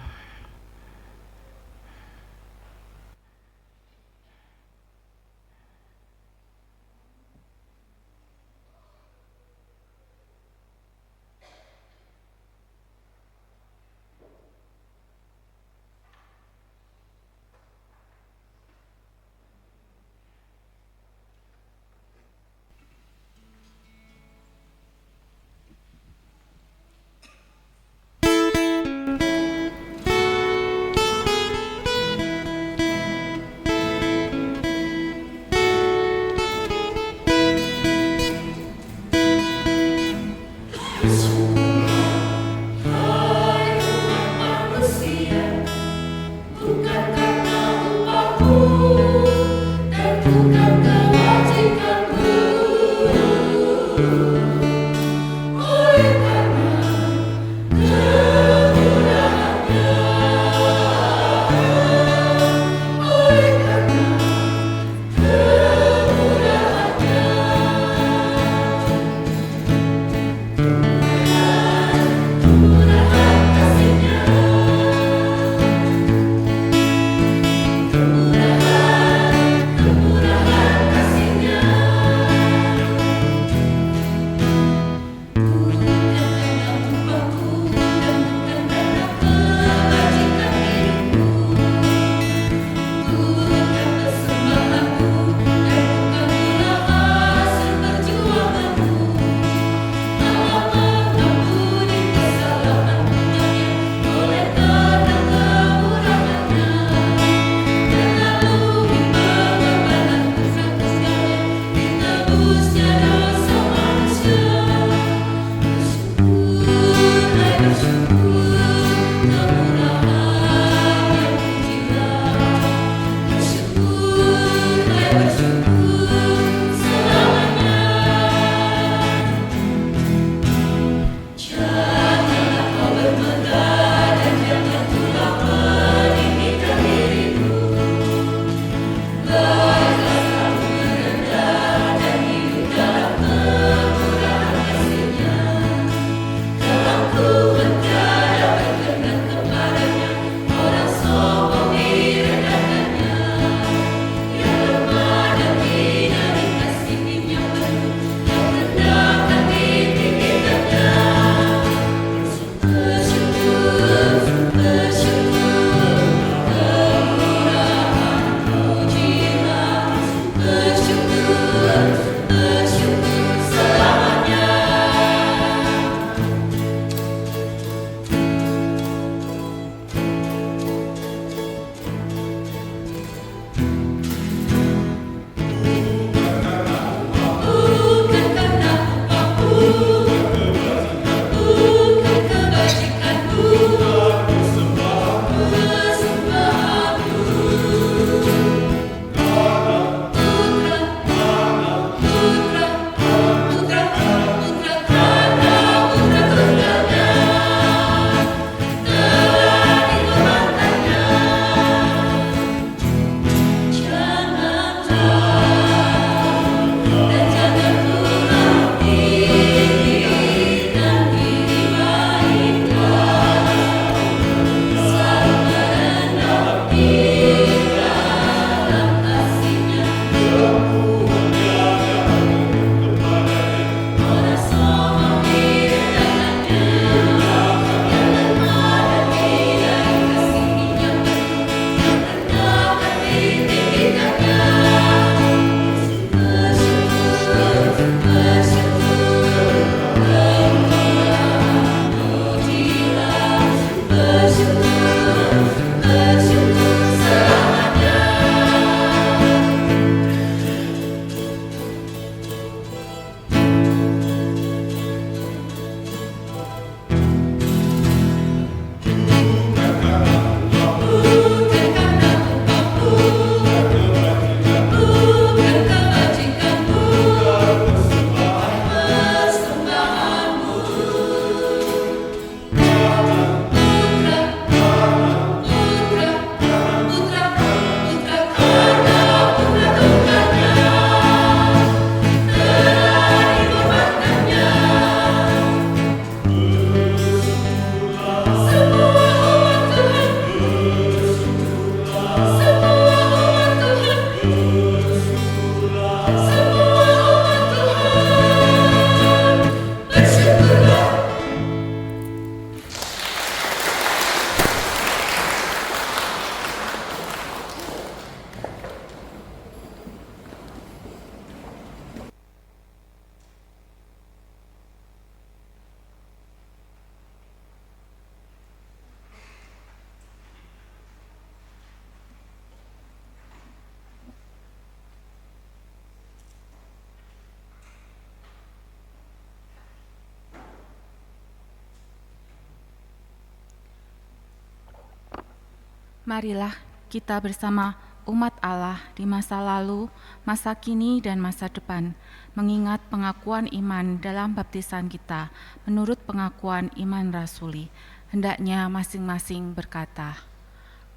Marilah kita bersama umat Allah di masa lalu, masa kini, dan masa depan, mengingat pengakuan iman dalam baptisan kita menurut pengakuan iman rasuli. Hendaknya masing-masing berkata,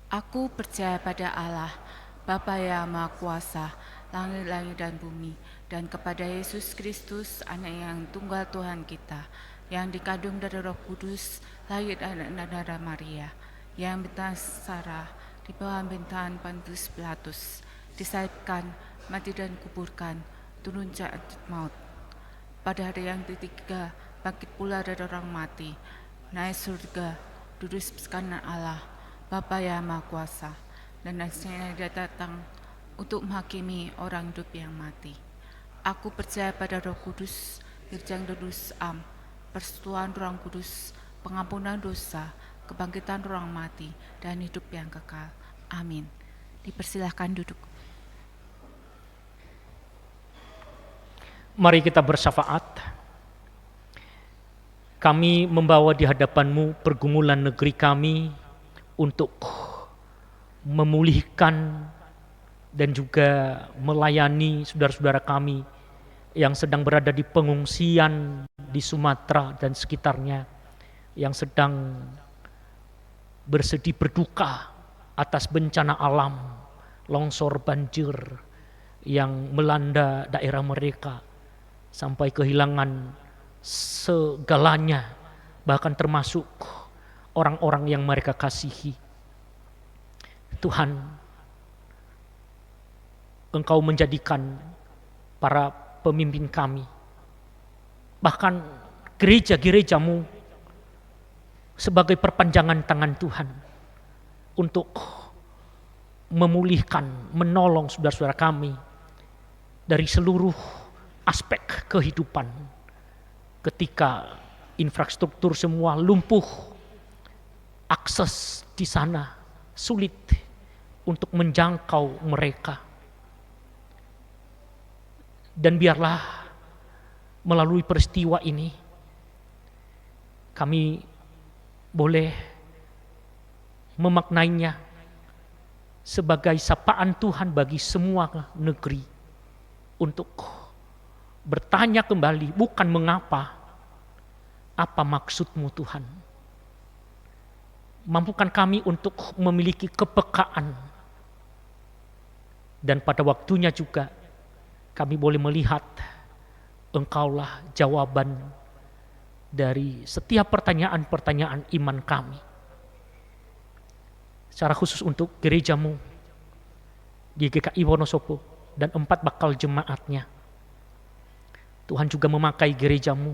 Aku percaya pada Allah, Bapa yang Maha Kuasa, langit-langit dan bumi, dan kepada Yesus Kristus, Anak yang tunggal Tuhan kita, yang dikandung dari Roh Kudus, lahir dari darah Maria, yang bertasara di bawah pemerintahan Pontius Pilatus, disalibkan, mati dan kuburkan, turunจากmaut. Pada hari yang ketiga, bangkit pula dari orang mati, naik surga, duduk di kanan Allah, Bapa yang Maha Kuasa, dan nantinya Dia datang untuk menghakimi orang hidup yang mati. Aku percaya pada Roh Kudus, Dirjang Kudus Am, persekutuan Roh Kudus, pengampunan dosa, kebangkitan orang mati, dan hidup yang kekal. Amin. Dipersilahkan duduk. Mari kita bersyafaat. Kami membawa di hadapan-Mu pergumulan negeri kami untuk memulihkan dan juga melayani saudara-saudara kami yang sedang berada di pengungsian di Sumatera dan sekitarnya, yang sedang bersedih berduka atas bencana alam, longsor, banjir yang melanda daerah mereka, sampai kehilangan segalanya, bahkan termasuk orang-orang yang mereka kasihi. Tuhan, Engkau menjadikan para pemimpin kami, bahkan gereja-gereja-Mu, sebagai perpanjangan tangan Tuhan untuk memulihkan, menolong saudara-saudara kami dari seluruh aspek kehidupan. Ketika infrastruktur semua lumpuh, akses di sana sulit untuk menjangkau mereka. Dan biarlah melalui peristiwa ini kami boleh memaknainya sebagai sapaan Tuhan bagi semua negeri untuk bertanya kembali, bukan mengapa, apa maksud-Mu Tuhan. Mampukan kami untuk memiliki kepekaan, dan pada waktunya juga kami boleh melihat Engkaulah jawaban dari setiap pertanyaan-pertanyaan iman kami. Secara khusus untuk gereja-Mu di GKI Wonosobo dan 4 bakal jemaatnya. Tuhan juga memakai gereja-Mu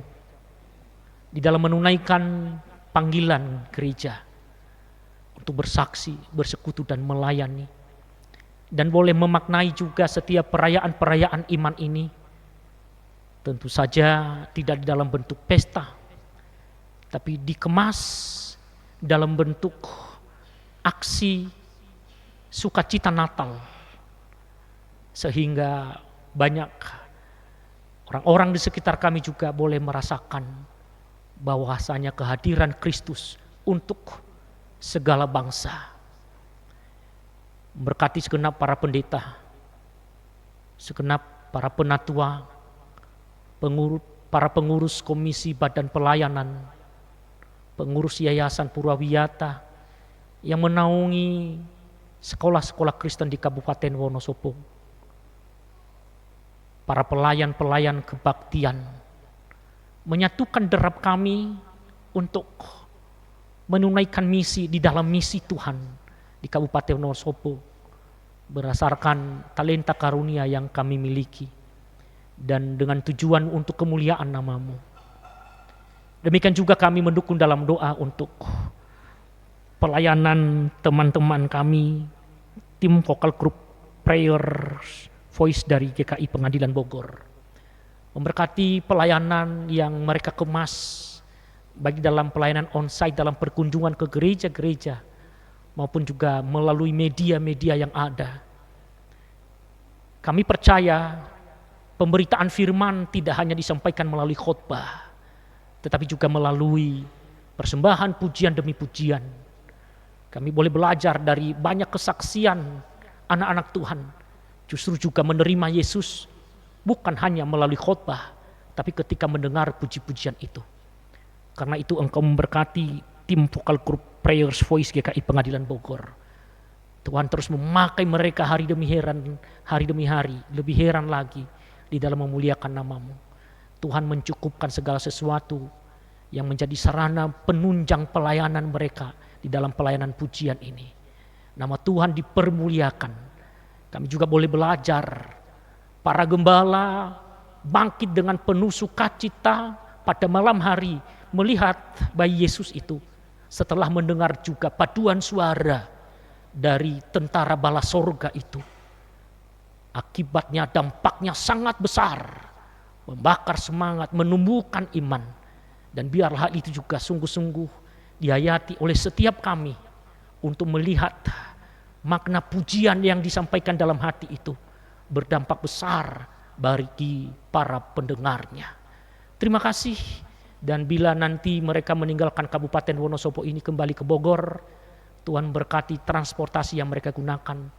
di dalam menunaikan panggilan gereja untuk bersaksi, bersekutu, dan melayani. Dan boleh memaknai juga setiap perayaan-perayaan iman ini, tentu saja tidak di dalam bentuk pesta, tapi dikemas dalam bentuk aksi sukacita Natal, sehingga banyak orang-orang di sekitar kami juga boleh merasakan bahwasanya kehadiran Kristus untuk segala bangsa. Berkati segenap para pendeta, segenap para penatua, para pengurus komisi badan pelayanan, pengurus yayasan Purwawiyata yang menaungi sekolah-sekolah Kristen di Kabupaten Wonosobo, para pelayan-pelayan kebaktian, menyatukan derap kami untuk menunaikan misi di dalam misi Tuhan di Kabupaten Wonosobo berdasarkan talenta karunia yang kami miliki dan dengan tujuan untuk kemuliaan nama-Mu. Demikian juga kami mendukung dalam doa untuk pelayanan teman-teman kami, tim vokal grup Prayer Voice dari GKI Pengadilan Bogor. Memberkati pelayanan yang mereka kemas, baik dalam pelayanan onsite, dalam perkunjungan ke gereja-gereja, maupun juga melalui media-media yang ada. Kami percaya pemberitaan firman tidak hanya disampaikan melalui khotbah, tetapi juga melalui persembahan pujian demi pujian, Kami boleh belajar dari banyak kesaksian anak-anak Tuhan. Justru juga menerima Yesus bukan hanya melalui khotbah, tapi ketika mendengar puji-pujian itu. Karena itu Engkau memberkati tim vokal grup Prayers Voice GKI Pengadilan Bogor. Tuhan terus memakai mereka hari demi hari, lebih heran lagi di dalam memuliakan nama-Mu. Tuhan mencukupkan segala sesuatu yang menjadi sarana penunjang pelayanan mereka di dalam pelayanan pujian ini. Nama Tuhan dipermuliakan. Kami juga boleh belajar para gembala bangkit dengan penuh sukacita pada malam hari melihat bayi Yesus itu setelah mendengar juga paduan suara dari tentara bala sorga itu. Akibatnya dampaknya sangat besar, membakar semangat, menumbuhkan iman. Dan biarlah itu juga sungguh-sungguh dihayati oleh setiap kami untuk melihat makna pujian yang disampaikan dalam hati itu berdampak besar bagi para pendengarnya. Terima kasih. Dan bila nanti mereka meninggalkan Kabupaten Wonosobo ini kembali ke Bogor, Tuhan berkati transportasi yang mereka gunakan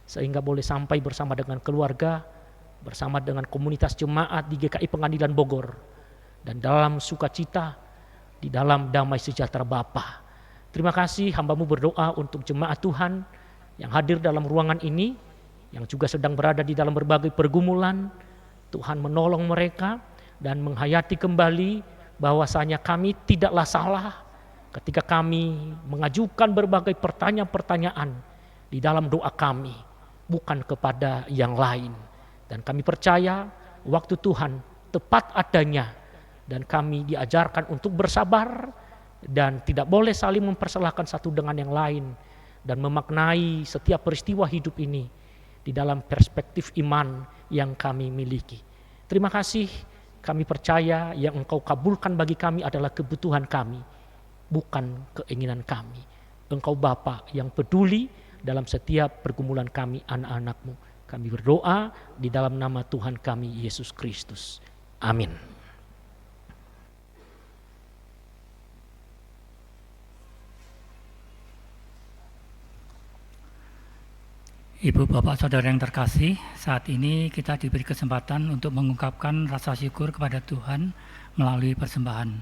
sehingga boleh sampai bersama dengan keluarga, bersama dengan komunitas jemaat di GKI Pengadilan Bogor, dan dalam sukacita, di dalam damai sejahtera Bapa. Terima kasih, hamba-Mu berdoa untuk jemaat Tuhan yang hadir dalam ruangan ini, yang juga sedang berada di dalam berbagai pergumulan. Tuhan menolong mereka dan menghayati kembali bahwasanya kami tidaklah salah ketika kami mengajukan berbagai pertanyaan-pertanyaan di dalam doa kami, bukan kepada yang lain. Dan kami percaya waktu Tuhan tepat adanya, dan kami diajarkan untuk bersabar dan tidak boleh saling mempersalahkan satu dengan yang lain, dan memaknai setiap peristiwa hidup ini di dalam perspektif iman yang kami miliki. Terima kasih, kami percaya yang Engkau kabulkan bagi kami adalah kebutuhan kami, bukan keinginan kami. Engkau Bapa yang peduli dalam setiap pergumulan kami, anak-anak-Mu. Kami berdoa di dalam nama Tuhan kami Yesus Kristus. Amin. Ibu, Bapak, Saudara yang terkasih, saat ini kita diberi kesempatan untuk mengungkapkan rasa syukur kepada Tuhan melalui persembahan.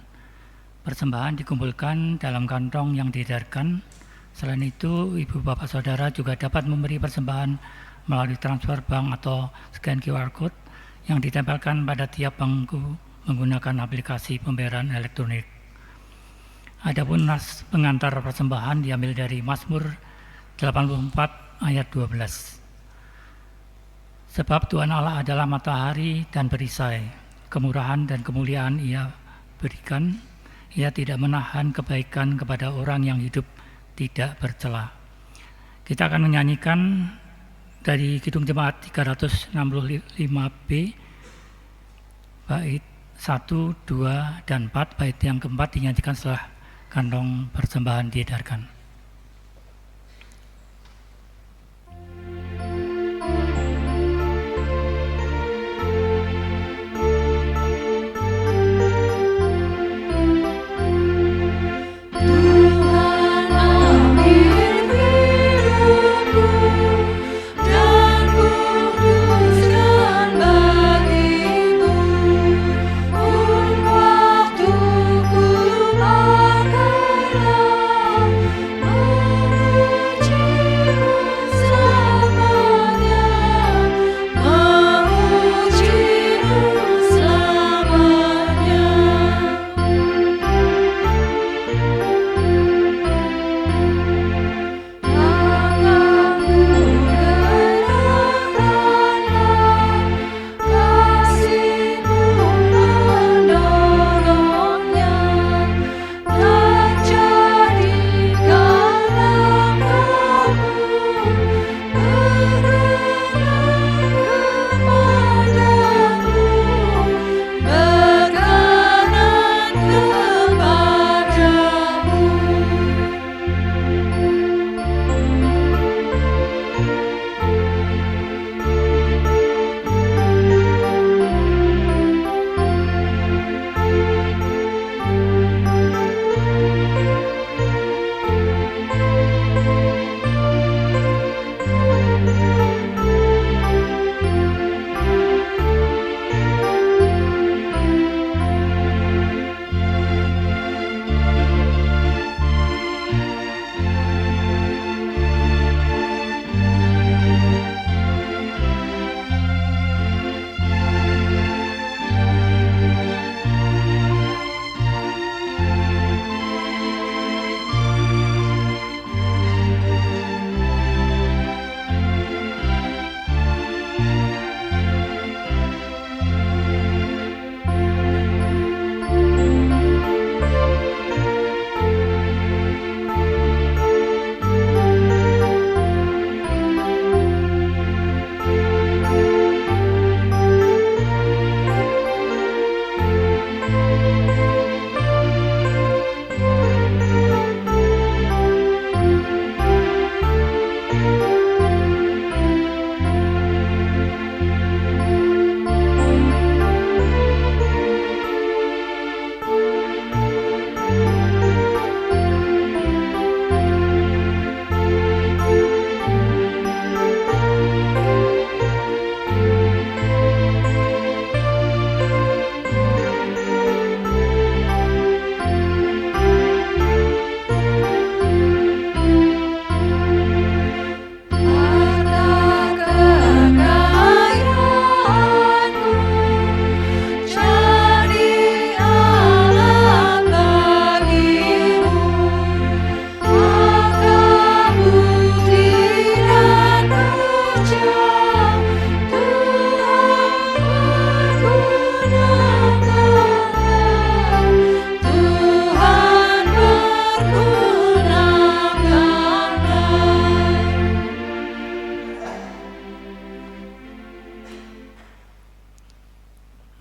Persembahan dikumpulkan dalam kantong yang diedarkan. Selain itu, Ibu, Bapak, Saudara juga dapat memberi persembahan melalui transfer bank atau scan QR Code yang ditempelkan pada tiap bangku menggunakan aplikasi pembayaran elektronik. Adapun nas pengantar persembahan diambil dari Mazmur 84 ayat 12. Sebab Tuhan Allah adalah matahari dan perisai, kemurahan dan kemuliaan Ia berikan. Ia tidak menahan kebaikan kepada orang yang hidup tidak bercela. Kita akan menyanyikan dari Kidung Jemaat 365B bait 1, 2, dan 4. Bait yang keempat dinyanyikan setelah kantong persembahan diedarkan.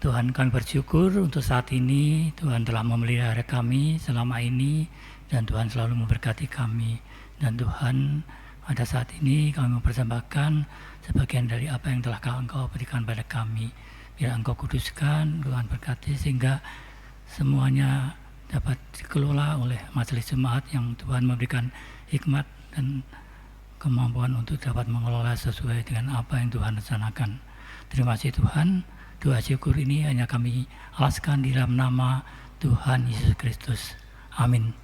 Tuhan, kami bersyukur untuk saat ini Tuhan telah memelihara kami selama ini, dan Tuhan selalu memberkati kami. Dan Tuhan, pada saat ini kami mempersembahkan sebagian dari apa yang telah Engkau berikan pada kami. Biar Engkau kuduskan, Tuhan berkati, sehingga semuanya dapat dikelola oleh majelis jemaat yang Tuhan memberikan hikmat dan kemampuan untuk dapat mengelola sesuai dengan apa yang Tuhan rencanakan. Terima kasih Tuhan. Doa syukur ini hanya kami alaskan di dalam nama Tuhan Yesus Kristus. Amin.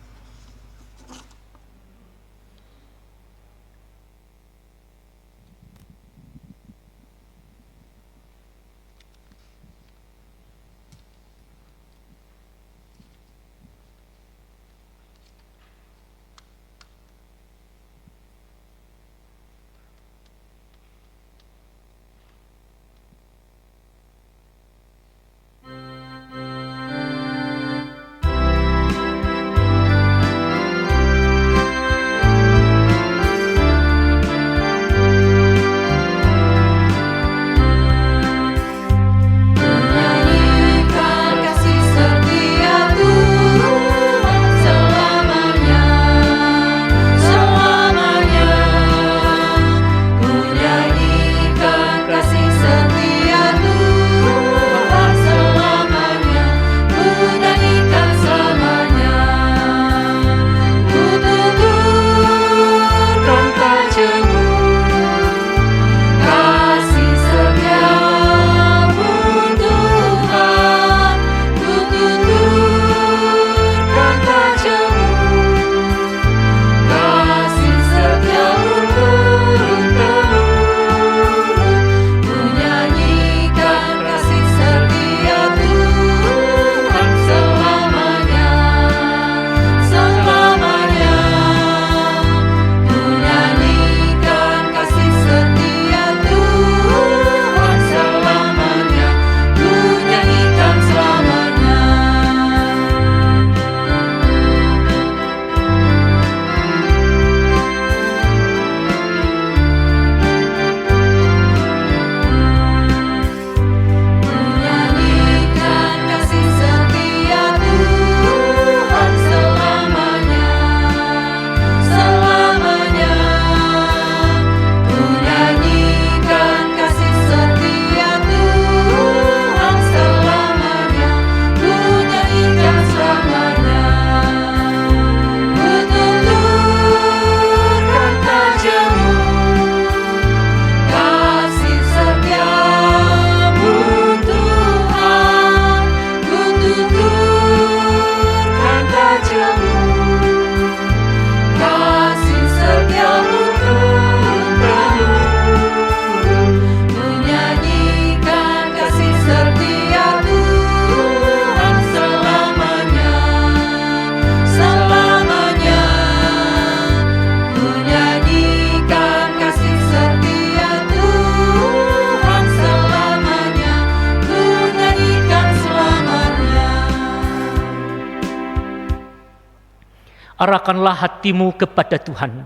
Arahkanlah hatimu kepada Tuhan.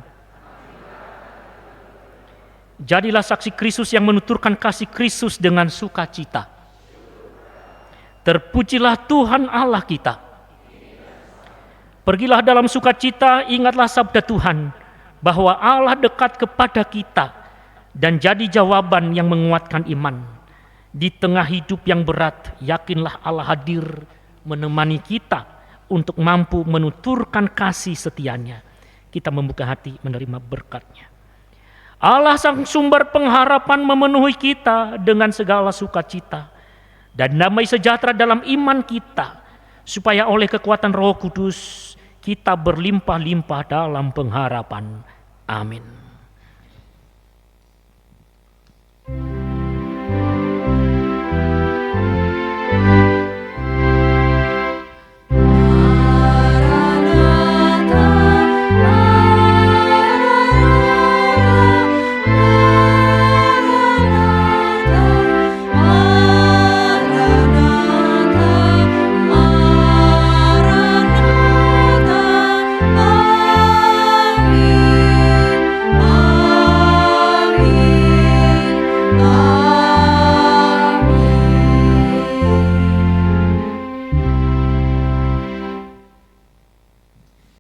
Jadilah saksi Kristus yang menuturkan kasih Kristus dengan sukacita. Terpujilah Tuhan Allah kita. Pergilah dalam sukacita, ingatlah sabda Tuhan, bahwa Allah dekat kepada kita, dan jadi jawaban yang menguatkan iman. Di tengah hidup yang berat, yakinlah Allah hadir menemani kita untuk mampu menuturkan kasih setianya. Kita membuka hati menerima berkat-Nya. Allah sang sumber pengharapan memenuhi kita dengan segala sukacita dan damai sejahtera dalam iman kita, supaya oleh kekuatan Roh Kudus kita berlimpah-limpah dalam pengharapan. Amin.